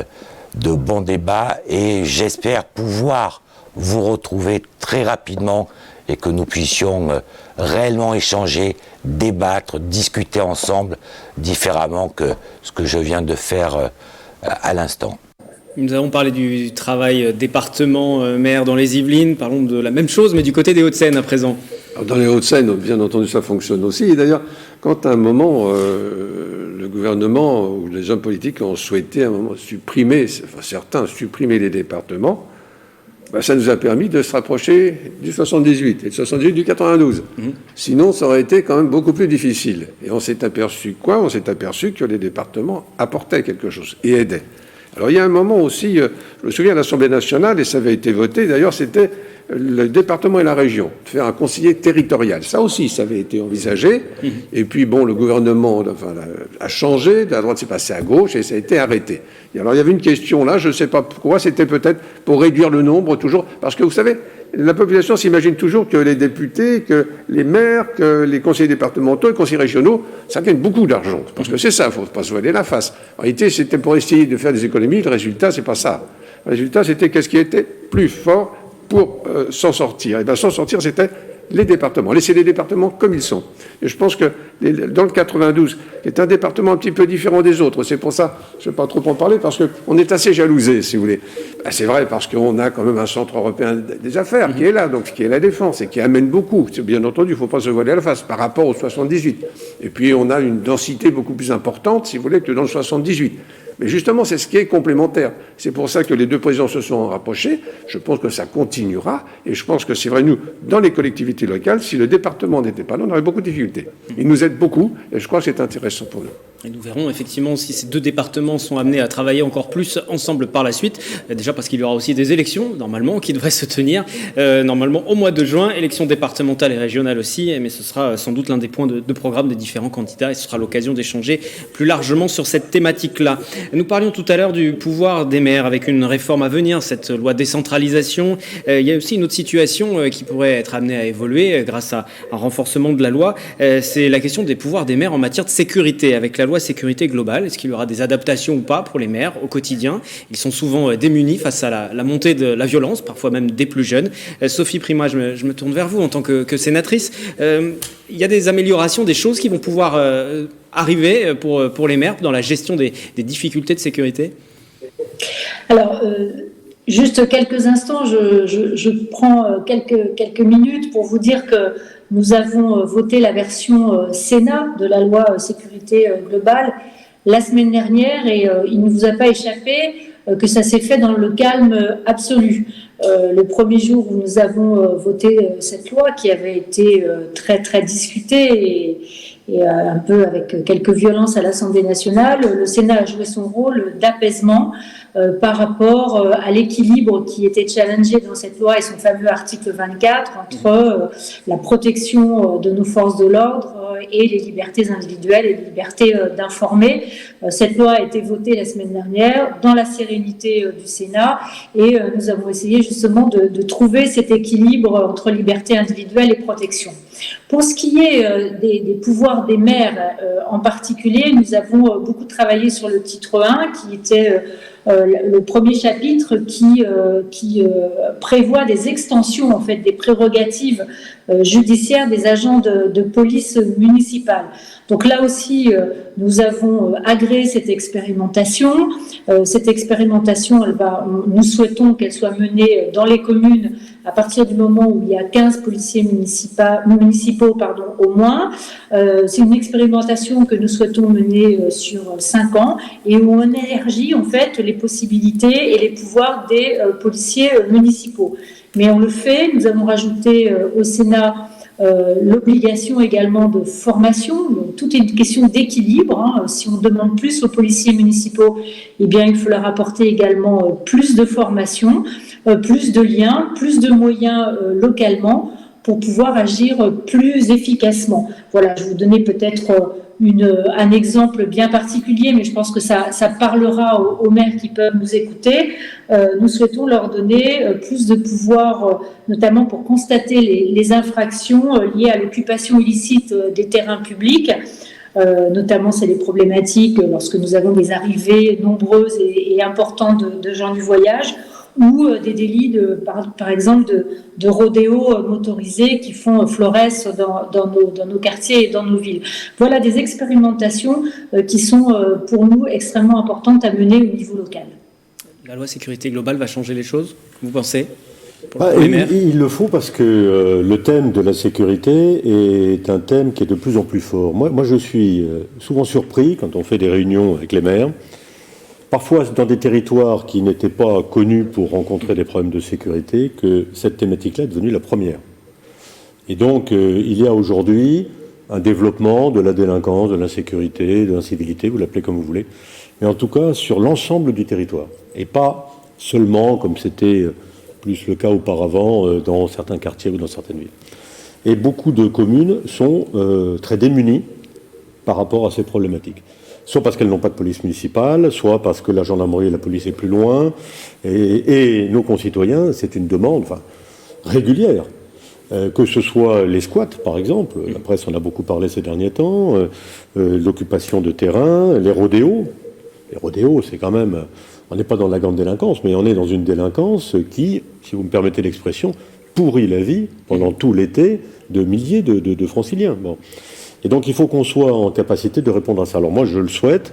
de bons débats et j'espère pouvoir vous retrouver très rapidement et que nous puissions réellement échanger, débattre, discuter ensemble différemment que ce que je viens de faire à l'instant. Nous avons parlé du travail département-maire dans les Yvelines, parlons de la même chose mais du côté des Hauts-de-Seine à présent. Alors dans les Hauts-de-Seine, bien entendu, ça fonctionne aussi. Et d'ailleurs, quand à un moment, le gouvernement ou les hommes politiques ont souhaité à un moment supprimer, enfin certains supprimer les départements, ben, ça nous a permis de se rapprocher du 78 et du 78 du 92. Sinon, ça aurait été quand même beaucoup plus difficile. Et on s'est aperçu quoi? On s'est aperçu que les départements apportaient quelque chose et aidaient. Alors il y a un moment aussi, je me souviens à l'Assemblée nationale, et ça avait été voté, d'ailleurs c'était le département et la région, de faire un conseiller territorial. Ça aussi, ça avait été envisagé. Et puis bon, le gouvernement a changé, de la droite s'est passé à gauche et ça a été arrêté. Et alors il y avait une question là, je ne sais pas pourquoi, c'était peut-être pour réduire le nombre toujours, parce que vous savez, la population s'imagine toujours que les députés, que les maires, que les conseillers départementaux, les conseillers régionaux, ça gagne beaucoup d'argent. Parce que c'est ça, il ne faut pas se voiler la face. En réalité, c'était pour essayer de faire des économies, le résultat, c'est pas ça. Le résultat, c'était qu'est-ce qui était plus fort pour s'en sortir. Et bien, s'en sortir, c'était les départements. Laisser les départements comme ils sont. Et je pense que dans le 92, qui est un département un petit peu différent des autres, c'est pour ça, je ne vais pas trop en parler, parce qu'on est assez jalousés, si vous voulez. Ben, c'est vrai, parce qu'on a quand même un centre européen des affaires qui est là, donc qui est la défense, et qui amène beaucoup. C'est bien entendu, il ne faut pas se voiler à la face, par rapport au 78. Et puis, on a une densité beaucoup plus importante, si vous voulez, que dans le 78. Mais justement, c'est ce qui est complémentaire. C'est pour ça que les deux présidents se sont rapprochés. Je pense que ça continuera. Et je pense que c'est vrai, nous, dans les collectivités locales, si le département n'était pas là, on aurait beaucoup de difficultés. Il nous aide beaucoup et je crois que c'est intéressant pour nous. Et nous verrons effectivement si ces deux départements sont amenés à travailler encore plus ensemble par la suite. Déjà parce qu'il y aura aussi des élections, normalement, qui devraient se tenir normalement au mois de juin. Élections départementales et régionales aussi. Mais ce sera sans doute l'un des points de programme des différents candidats. Et ce sera l'occasion d'échanger plus largement sur cette thématique-là. Nous parlions tout à l'heure du pouvoir des maires avec une réforme à venir, cette loi décentralisation. Il y a aussi une autre situation qui pourrait être amenée à évoluer grâce à un renforcement de la loi. C'est la question des pouvoirs des maires en matière de sécurité avec la loi loi sécurité globale? Est-ce qu'il y aura des adaptations ou pas pour les maires au quotidien? Ils sont souvent démunis face à la montée de la violence, parfois même des plus jeunes. Sophie Primas, je me tourne vers vous en tant que sénatrice. Il y a des améliorations, des choses qui vont pouvoir arriver pour les maires dans la gestion des difficultés de sécurité? Alors, juste quelques instants, je prends quelques minutes pour vous dire que nous avons voté la version Sénat de la loi sécurité globale la semaine dernière et il ne vous a pas échappé que ça s'est fait dans le calme absolu. Le premier jour où nous avons voté cette loi qui avait été très très discutée et un peu avec quelques violences à l'Assemblée nationale, le Sénat a joué son rôle d'apaisement par rapport à l'équilibre qui était challengé dans cette loi et son fameux article 24 entre la protection de nos forces de l'ordre et les libertés individuelles et les libertés d'informer. Cette loi a été votée la semaine dernière dans la sérénité du Sénat et nous avons essayé justement de trouver cet équilibre entre liberté individuelle et protection. Pour ce qui est des pouvoirs des maires en particulier, nous avons beaucoup travaillé sur le titre 1 qui était le premier chapitre qui prévoit des extensions en fait des prérogatives judiciaires des agents de police municipale. Donc là aussi, nous avons agréé cette expérimentation. Cette expérimentation, nous souhaitons qu'elle soit menée dans les communes à partir du moment où il y a 15 policiers municipaux au moins. C'est une expérimentation que nous souhaitons mener sur 5 ans et où on élargit en fait les possibilités et les pouvoirs des policiers municipaux. Mais on le fait, nous avons rajouté au Sénat l'obligation également de formation. Donc, tout est une question d'équilibre. Si on demande plus aux policiers municipaux, eh bien, il faut leur apporter également plus de formation, plus de liens, plus de moyens localement pour pouvoir agir plus efficacement. Voilà, je vais vous donner peut-être un exemple bien particulier, mais je pense que ça parlera aux maires qui peuvent nous écouter. Nous souhaitons leur donner plus de pouvoir, notamment pour constater les infractions liées à l'occupation illicite des terrains publics. Notamment, c'est les problématiques lorsque nous avons des arrivées nombreuses et importantes de gens du voyage, ou des délits, par exemple, de rodéo motorisés qui font florès dans nos quartiers et dans nos villes. Voilà des expérimentations qui sont pour nous extrêmement importantes à mener au niveau local. La loi sécurité globale va changer les choses, vous pensez? Il le faut parce que le thème de la sécurité est un thème qui est de plus en plus fort. Moi je suis souvent surpris quand on fait des réunions avec les maires, parfois dans des territoires qui n'étaient pas connus pour rencontrer des problèmes de sécurité, que cette thématique-là est devenue la première. Et donc il y a aujourd'hui un développement de la délinquance, de l'insécurité, de l'incivilité, vous l'appelez comme vous voulez, mais en tout cas sur l'ensemble du territoire, et pas seulement comme c'était plus le cas auparavant dans certains quartiers ou dans certaines villes. Et beaucoup de communes sont très démunies par rapport à ces problématiques. Soit parce qu'elles n'ont pas de police municipale, soit parce que la gendarmerie et la police est plus loin. Et nos concitoyens, c'est une demande régulière. Que ce soit les squats, par exemple, la presse en a beaucoup parlé ces derniers temps, l'occupation de terrain, les rodéos. Les rodéos, c'est quand même... On n'est pas dans la grande délinquance, mais on est dans une délinquance qui, si vous me permettez l'expression, pourrit la vie pendant tout l'été de milliers de franciliens. Bon. Et donc il faut qu'on soit en capacité de répondre à ça. Alors moi je le souhaite,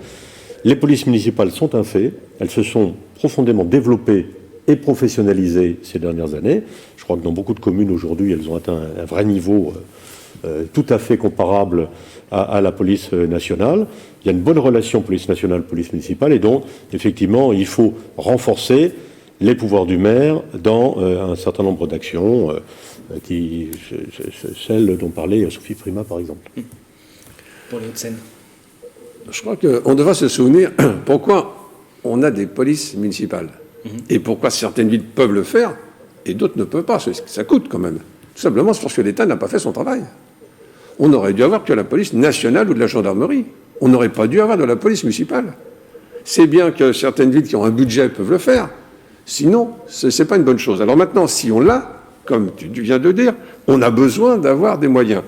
les polices municipales sont un fait, elles se sont profondément développées et professionnalisées ces dernières années. Je crois que dans beaucoup de communes aujourd'hui, elles ont atteint un vrai niveau tout à fait comparable à la police nationale. Il y a une bonne relation police nationale, police municipale, et donc effectivement il faut renforcer les pouvoirs du maire dans un certain nombre d'actions, celle dont parlait Sophie Primas par exemple. Pour les Hauts-de-Seine. Je crois qu'on devra se souvenir pourquoi on a des polices municipales et pourquoi certaines villes peuvent le faire et d'autres ne peuvent pas. Ça coûte quand même. Tout simplement, c'est parce que l'État n'a pas fait son travail. On aurait dû avoir que la police nationale ou de la gendarmerie. On n'aurait pas dû avoir de la police municipale. C'est bien que certaines villes qui ont un budget peuvent le faire. Sinon, ce n'est pas une bonne chose. Alors maintenant, si on l'a, comme tu viens de dire, on a besoin d'avoir des moyens.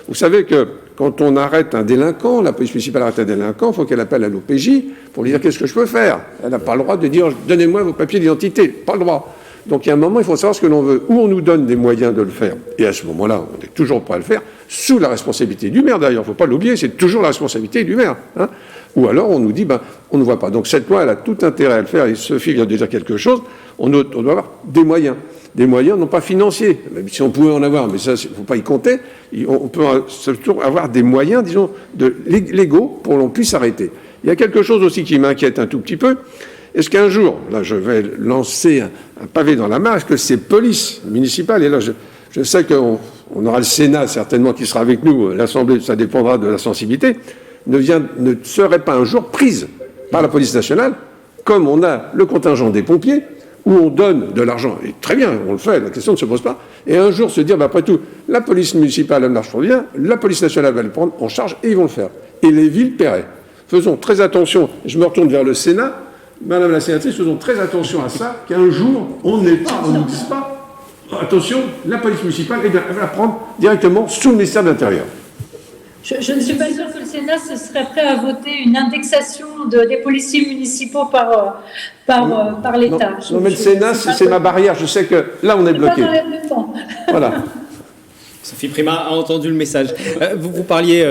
Vous savez que quand on arrête un délinquant, la police municipale arrête un délinquant, il faut qu'elle appelle à l'OPJ pour lui dire qu'est-ce que je peux faire. Elle n'a pas le droit de dire donnez-moi vos papiers d'identité, pas le droit. Donc il y a un moment, il faut savoir ce que l'on veut, où on nous donne des moyens de le faire. Et à ce moment-là, on est toujours prêt à le faire, sous la responsabilité du maire d'ailleurs, il ne faut pas l'oublier, c'est toujours la responsabilité du maire. Hein. Ou alors on nous dit, on ne voit pas. Donc cette loi, elle a tout intérêt à le faire, et Sophie vient de dire quelque chose, on doit avoir des moyens. Des moyens non pas financiers, même si on pouvait en avoir, mais ça, il ne faut pas y compter, on peut surtout avoir des moyens, disons, légaux pour qu'on puisse arrêter. Il y a quelque chose aussi qui m'inquiète un tout petit peu. Est-ce qu'un jour, là je vais lancer un pavé dans la mare, est-ce que ces polices municipales, et là je sais qu'on aura le Sénat certainement qui sera avec nous, l'Assemblée, ça dépendra de la sensibilité, ne seraient pas un jour prises par la police nationale, comme on a le contingent des pompiers, où on donne de l'argent, et très bien, on le fait, la question ne se pose pas, et un jour se dire, après tout, la police municipale, elle marche pour bien, la police nationale va le prendre en charge, et ils vont le faire. Et les villes paieraient. Faisons très attention, je me retourne vers le Sénat, Madame la sénatrice, faisons très attention à ça, qu'un jour, on ne nous dise pas, attention, la police municipale, elle va la prendre directement sous le ministère de l'Intérieur. Je ne suis pas sûre que le Sénat serait prêt à voter une indexation des policiers municipaux par l'État. Non, mais le Sénat, c'est ma barrière. Je sais que là, on est bloqué. Voilà. Sophie Primas a entendu le message. Vous parliez,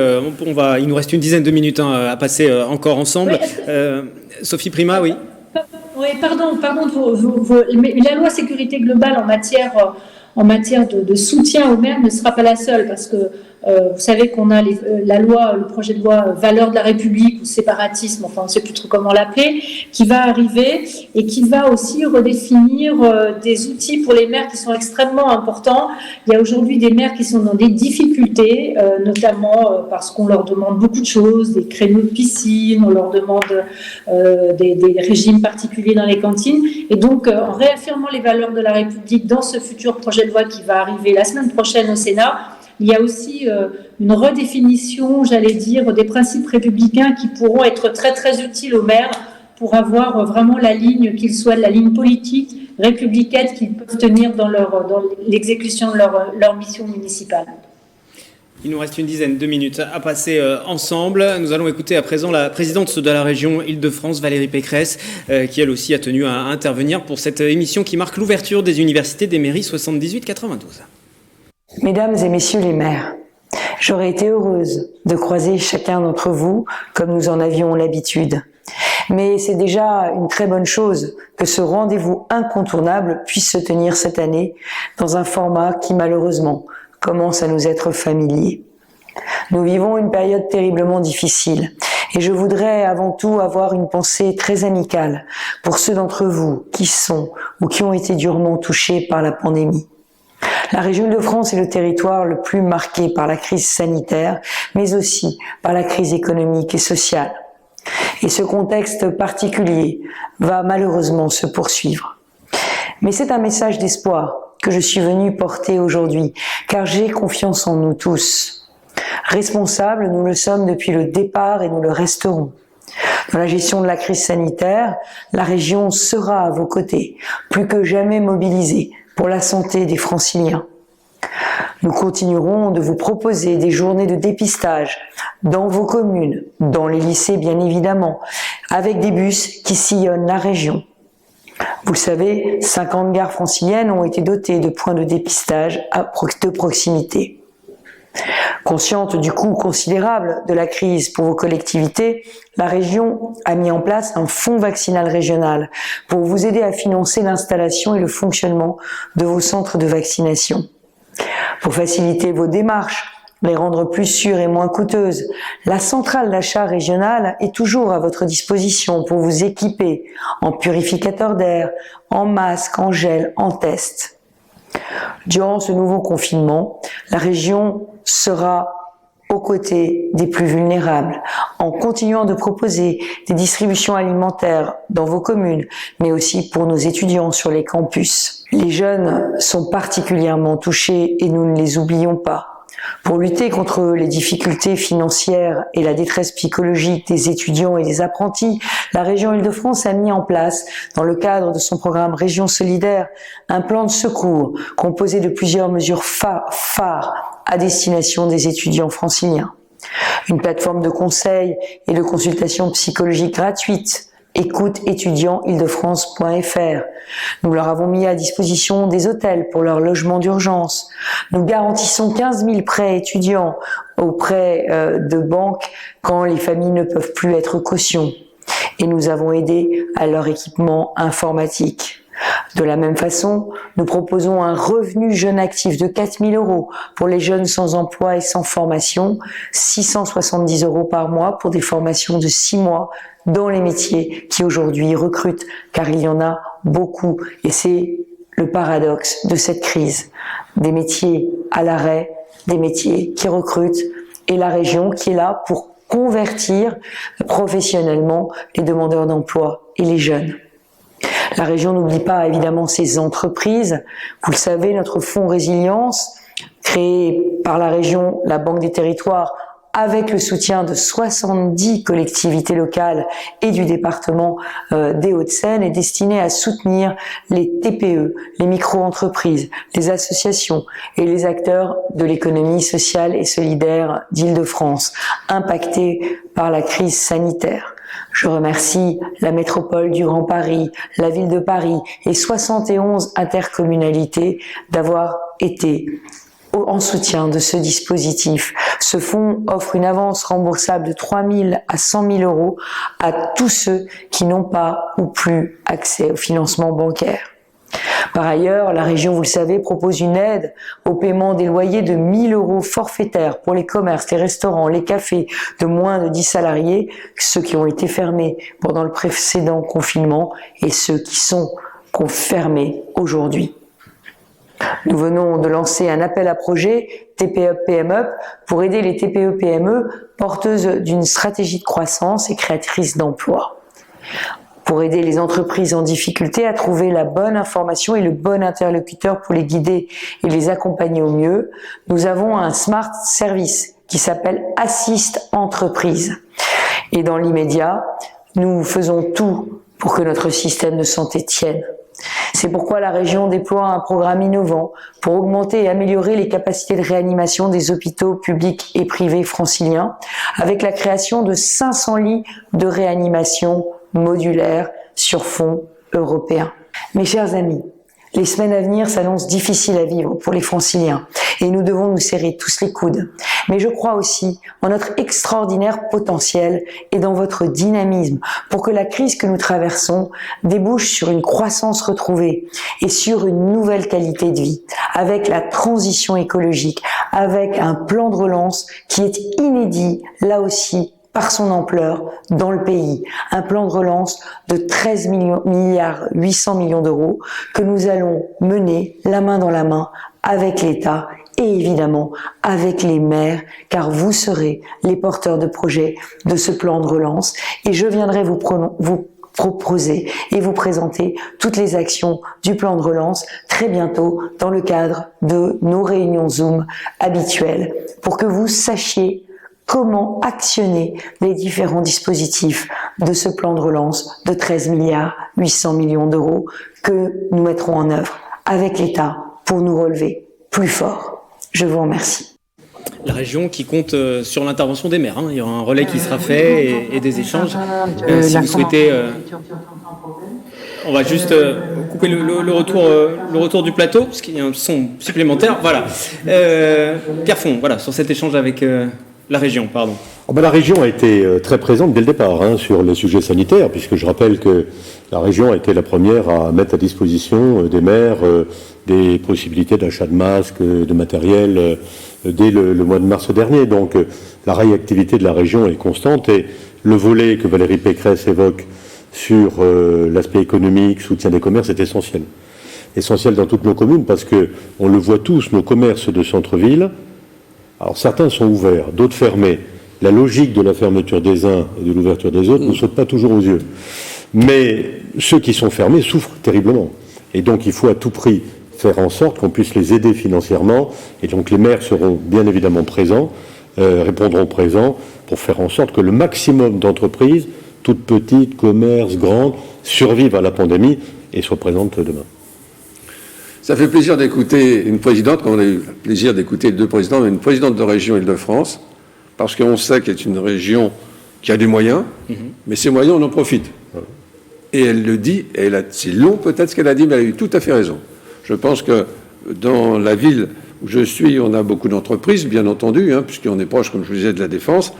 il nous reste une dizaine de minutes à passer encore ensemble. Oui. Sophie Primas, oui. Oui, pardon. Mais la loi sécurité globale en matière de soutien aux maires ne sera pas la seule, parce que vous savez qu'on a le projet de loi valeurs de la République ou séparatisme, enfin on ne sait plus trop comment l'appeler, qui va arriver et qui va aussi redéfinir des outils pour les maires qui sont extrêmement importants. Il y a aujourd'hui des maires qui sont dans des difficultés, notamment parce qu'on leur demande beaucoup de choses, des créneaux de piscine, on leur demande des régimes particuliers dans les cantines. Et donc, en réaffirmant les valeurs de la République dans ce futur projet de loi qui va arriver la semaine prochaine au Sénat, il y a aussi une redéfinition, j'allais dire, des principes républicains qui pourront être très très utiles aux maires pour avoir vraiment la ligne qu'ils souhaitent, la ligne politique républicaine qu'ils peuvent tenir dans l'exécution de leur mission municipale. Il nous reste une dizaine de minutes à passer ensemble. Nous allons écouter à présent la présidente de la région Île-de-France, Valérie Pécresse, qui elle aussi a tenu à intervenir pour cette émission qui marque l'ouverture des universités des mairies 78-92. Mesdames et messieurs les maires, j'aurais été heureuse de croiser chacun d'entre vous comme nous en avions l'habitude. Mais c'est déjà une très bonne chose que ce rendez-vous incontournable puisse se tenir cette année dans un format qui malheureusement commence à nous être familier. Nous vivons une période terriblement difficile et je voudrais avant tout avoir une pensée très amicale pour ceux d'entre vous qui sont ou qui ont été durement touchés par la pandémie. La région Île-de-France est le territoire le plus marqué par la crise sanitaire, mais aussi par la crise économique et sociale. Et ce contexte particulier va malheureusement se poursuivre. Mais c'est un message d'espoir que je suis venue porter aujourd'hui, car j'ai confiance en nous tous. Responsables, nous le sommes depuis le départ et nous le resterons. Dans la gestion de la crise sanitaire, la région sera à vos côtés, plus que jamais mobilisée pour la santé des Franciliens. Nous continuerons de vous proposer des journées de dépistage dans vos communes, dans les lycées bien évidemment, avec des bus qui sillonnent la région. Vous le savez, 50 gares franciliennes ont été dotées de points de dépistage de proximité. Consciente du coût considérable de la crise pour vos collectivités, la région a mis en place un fonds vaccinal régional pour vous aider à financer l'installation et le fonctionnement de vos centres de vaccination. Pour faciliter vos démarches, les rendre plus sûres et moins coûteuses, la centrale d'achat régionale est toujours à votre disposition pour vous équiper en purificateur d'air, en masque, en gel, en test. Durant ce nouveau confinement, la région sera aux côtés des plus vulnérables, en continuant de proposer des distributions alimentaires dans vos communes, mais aussi pour nos étudiants sur les campus. Les jeunes sont particulièrement touchés et nous ne les oublions pas. Pour lutter contre les difficultés financières et la détresse psychologique des étudiants et des apprentis, la région Île-de-France a mis en place, dans le cadre de son programme Région Solidaire, un plan de secours composé de plusieurs mesures phares à destination des étudiants franciliens. Une plateforme de conseil et de consultation psychologique gratuite, écoute-étudiants-ile-de-france.fr. Nous leur avons mis à disposition des hôtels pour leur logement d'urgence. Nous garantissons 15 000 prêts étudiants auprès de banques quand les familles ne peuvent plus être caution. Et nous avons aidé à leur équipement informatique. De la même façon, nous proposons un revenu jeune actif de 4 000 € pour les jeunes sans emploi et sans formation, 670 € par mois pour des formations de 6 mois dans les métiers qui aujourd'hui recrutent, car il y en a beaucoup. Et c'est le paradoxe de cette crise. Des métiers à l'arrêt, des métiers qui recrutent, et la région qui est là pour convertir professionnellement les demandeurs d'emploi et les jeunes. La région n'oublie pas évidemment ses entreprises. Vous le savez, notre fonds résilience, créé par la région, la Banque des Territoires, avec le soutien de 70 collectivités locales et du département des Hauts-de-Seine, est destiné à soutenir les TPE, les micro-entreprises, les associations et les acteurs de l'économie sociale et solidaire d'Île-de-France, impactés par la crise sanitaire. Je remercie la métropole du Grand Paris, la ville de Paris et 71 intercommunalités d'avoir été en soutien de ce dispositif. Ce fonds offre une avance remboursable de 3 000 à 100 000 € à tous ceux qui n'ont pas ou plus accès au financement bancaire. Par ailleurs, la région, vous le savez, propose une aide au paiement des loyers de 1 000 € forfaitaires pour les commerces, les restaurants, les cafés de moins de 10 salariés, ceux qui ont été fermés pendant le précédent confinement et ceux qui sont fermés aujourd'hui. Nous venons de lancer un appel à projet TPE-PME pour aider les TPE-PME porteuses d'une stratégie de croissance et créatrices d'emplois. Pour aider les entreprises en difficulté à trouver la bonne information et le bon interlocuteur pour les guider et les accompagner au mieux, nous avons un smart service qui s'appelle Assist Entreprise. Et dans l'immédiat, nous faisons tout pour que notre système de santé tienne. C'est pourquoi la région déploie un programme innovant pour augmenter et améliorer les capacités de réanimation des hôpitaux publics et privés franciliens, avec la création de 500 lits de réanimation modulaires sur fond européen. Mes chers amis, les semaines à venir s'annoncent difficiles à vivre pour les Franciliens et nous devons nous serrer tous les coudes. Mais je crois aussi en notre extraordinaire potentiel et dans votre dynamisme pour que la crise que nous traversons débouche sur une croissance retrouvée et sur une nouvelle qualité de vie, avec la transition écologique, avec un plan de relance qui est inédit là aussi par son ampleur dans le pays. Un plan de relance de 13 milliards 800 millions d'euros que nous allons mener la main dans la main avec l'État et évidemment avec les maires, car vous serez les porteurs de projets de ce plan de relance et je viendrai vous proposer et vous présenter toutes les actions du plan de relance très bientôt dans le cadre de nos réunions Zoom habituelles pour que vous sachiez comment actionner les différents dispositifs de ce plan de relance de 13 milliards 800 millions d'euros que nous mettrons en œuvre avec l'État pour nous relever plus fort. Je vous remercie. La région qui compte sur l'intervention des maires. Il y aura un relais qui sera fait et des échanges. Si vous souhaitez... on va juste couper le retour du plateau, parce qu'il y a un son supplémentaire. Voilà. Pierre Fond, voilà, sur cet échange avec... La région, pardon. La région a été très présente dès le départ sur les sujets sanitaires, puisque je rappelle que la région a été la première à mettre à disposition des maires des possibilités d'achat de masques, de matériel dès le mois de mars dernier. Donc la réactivité de la région est constante et le volet que Valérie Pécresse évoque sur l'aspect économique, soutien des commerces est essentiel. Essentiel dans toutes nos communes parce que on le voit tous, nos commerces de centre-ville. Alors certains sont ouverts, d'autres fermés. La logique de la fermeture des uns et de l'ouverture des autres ne saute pas toujours aux yeux. Mais ceux qui sont fermés souffrent terriblement. Et donc il faut à tout prix faire en sorte qu'on puisse les aider financièrement. Et donc les maires seront bien évidemment présents, répondront présents pour faire en sorte que le maximum d'entreprises, toutes petites, commerces, grandes, survivent à la pandémie et soient présentes demain. Ça fait plaisir d'écouter une présidente, comme on a eu le plaisir d'écouter deux présidents, mais une présidente de région Île-de-France, parce qu'on sait qu'elle est une région qui a des moyens, mais ces moyens, on en profite. Et elle le dit, et c'est long peut-être ce qu'elle a dit, mais elle a eu tout à fait raison. Je pense que dans la ville où je suis, on a beaucoup d'entreprises, bien entendu, puisqu'on est proche, comme je vous disais, de la Défense,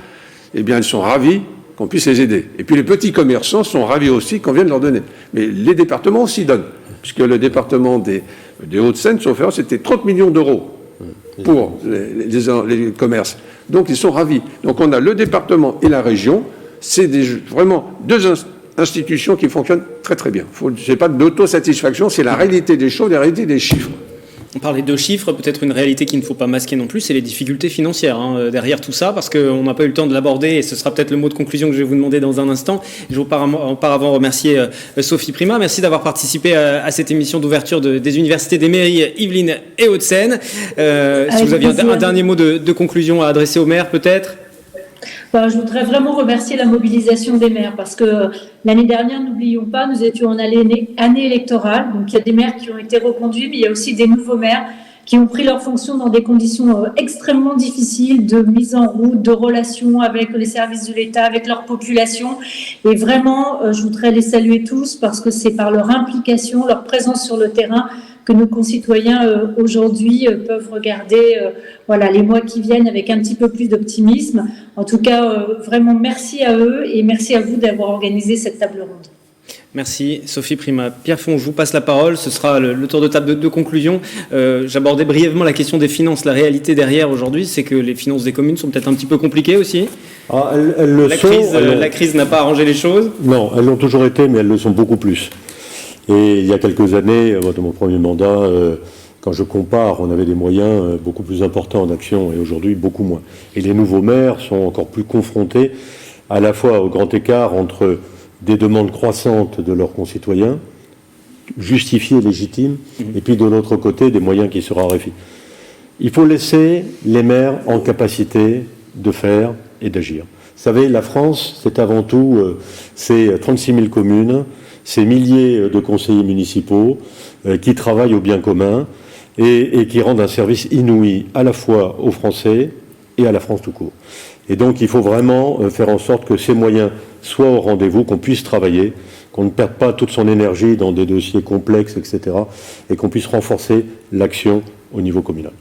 eh bien, elles sont ravies qu'on puisse les aider. Et puis les petits commerçants sont ravis aussi qu'on vienne leur donner. Mais les départements aussi donnent, puisque le département des Hauts-de-Seine, sauf erreur, c'était 30 millions d'euros pour les commerces. Donc ils sont ravis. Donc on a le département et la région, c'est vraiment deux institutions qui fonctionnent très très bien. Ce n'est pas d'autosatisfaction, c'est la réalité des choses, la réalité des chiffres. On parlait de chiffres, peut-être une réalité qu'il ne faut pas masquer non plus, c'est les difficultés financières derrière tout ça, parce qu'on n'a pas eu le temps de l'aborder, et ce sera peut-être le mot de conclusion que je vais vous demander dans un instant. Je vais auparavant remercier Sophie Primas. Merci d'avoir participé à cette émission d'ouverture des universités des mairies Yvelines et Hauts-de-Seine. Si vous aviez un dernier mot de conclusion à adresser aux maires, peut-être ? Je voudrais vraiment remercier la mobilisation des maires parce que l'année dernière, n'oublions pas, nous étions en année électorale. Donc, il y a des maires qui ont été reconduits, mais il y a aussi des nouveaux maires qui ont pris leurs fonctions dans des conditions extrêmement difficiles de mise en route, de relations avec les services de l'État, avec leur population. Et vraiment, je voudrais les saluer tous parce que c'est par leur implication, leur présence sur le terrain que nos concitoyens aujourd'hui peuvent regarder les mois qui viennent avec un petit peu plus d'optimisme. En tout cas, vraiment merci à eux et merci à vous d'avoir organisé cette table ronde. Merci Sophie Primas. Pierre Fon, je vous passe la parole, ce sera le tour de table de conclusion. J'abordais brièvement la question des finances. La réalité derrière aujourd'hui, c'est que les finances des communes sont peut-être un petit peu compliquées aussi. La crise n'a pas arrangé les choses. Non, elles l'ont toujours été, mais elles le sont beaucoup plus. Et il y a quelques années, dans mon premier mandat, quand je compare, on avait des moyens beaucoup plus importants en action et aujourd'hui beaucoup moins. Et les nouveaux maires sont encore plus confrontés à la fois au grand écart entre des demandes croissantes de leurs concitoyens, justifiées, légitimes, et puis de l'autre côté des moyens qui se raréfient. Il faut laisser les maires en capacité de faire et d'agir. Vous savez, la France, c'est avant tout ces 36 000 communes, ces milliers de conseillers municipaux qui travaillent au bien commun et qui rendent un service inouï à la fois aux Français et à la France tout court. Et donc il faut vraiment faire en sorte que ces moyens soient au rendez-vous, qu'on puisse travailler, qu'on ne perde pas toute son énergie dans des dossiers complexes, etc. et qu'on puisse renforcer l'action au niveau communal.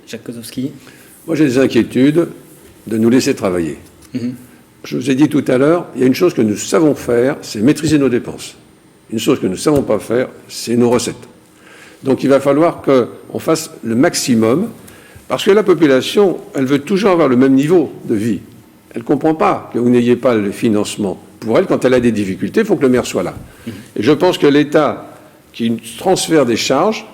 Jacques Kozowski. Moi j'ai des inquiétudes de nous laisser travailler. Je vous ai dit tout à l'heure, il y a une chose que nous savons faire, c'est maîtriser nos dépenses. Une chose que nous ne savons pas faire, c'est nos recettes. Donc il va falloir qu'on fasse le maximum, parce que la population, elle veut toujours avoir le même niveau de vie. Elle ne comprend pas que vous n'ayez pas le financement. Pour elle, quand elle a des difficultés, il faut que le maire soit là. Et je pense que l'État, qui transfère des charges,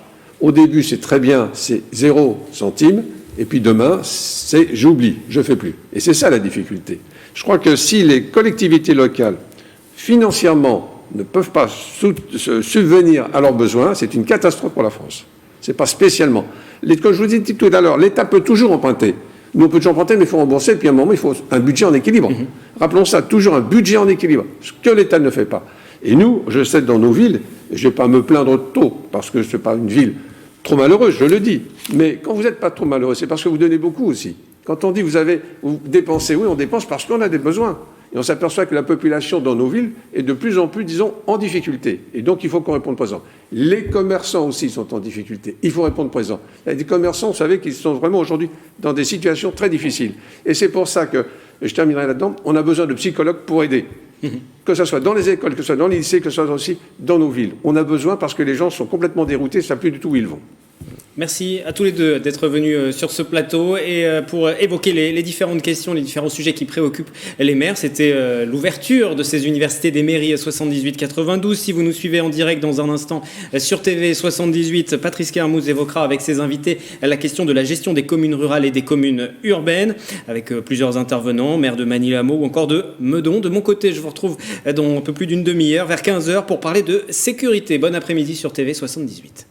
au début c'est très bien, c'est 0 centime, et puis demain, c'est j'oublie, je ne fais plus. Et c'est ça la difficulté. Je crois que si les collectivités locales, financièrement, ne peuvent pas subvenir à leurs besoins, c'est une catastrophe pour la France. Ce n'est pas spécialement. Comme je vous ai dit tout à l'heure, l'État peut toujours emprunter. Nous, on peut toujours emprunter, mais il faut rembourser, et puis à un moment, il faut un budget en équilibre. Rappelons ça, toujours un budget en équilibre, ce que l'État ne fait pas. Et nous, je sais, dans nos villes, et je ne vais pas me plaindre tôt, parce que ce n'est pas une ville trop malheureuse, je le dis, mais quand vous n'êtes pas trop malheureux, c'est parce que vous donnez beaucoup aussi. Quand on dit vous dépensez, oui, on dépense parce qu'on a des besoins. Et on s'aperçoit que la population dans nos villes est de plus en plus, disons, en difficulté. Et donc, il faut qu'on réponde présent. Les commerçants aussi sont en difficulté. Il faut répondre présent. Il y a des commerçants, vous savez, qui sont vraiment aujourd'hui dans des situations très difficiles. Et c'est pour ça que, et je terminerai là-dedans, on a besoin de psychologues pour aider. Que ce soit dans les écoles, que ce soit dans les lycées, que ce soit aussi dans nos villes. On a besoin parce que les gens sont complètement déroutés, ne savent plus du tout où ils vont. Merci à tous les deux d'être venus sur ce plateau et pour évoquer les différentes questions, les différents sujets qui préoccupent les maires. C'était l'ouverture de ces universités des mairies 78-92. Si vous nous suivez en direct dans un instant sur TV 78, Patrice Kermouz évoquera avec ses invités la question de la gestion des communes rurales et des communes urbaines avec plusieurs intervenants, maire de Manille-Hameau ou encore de Meudon. De mon côté, je vous retrouve dans un peu plus d'une demi-heure, vers 15h, pour parler de sécurité. Bon après-midi sur TV 78.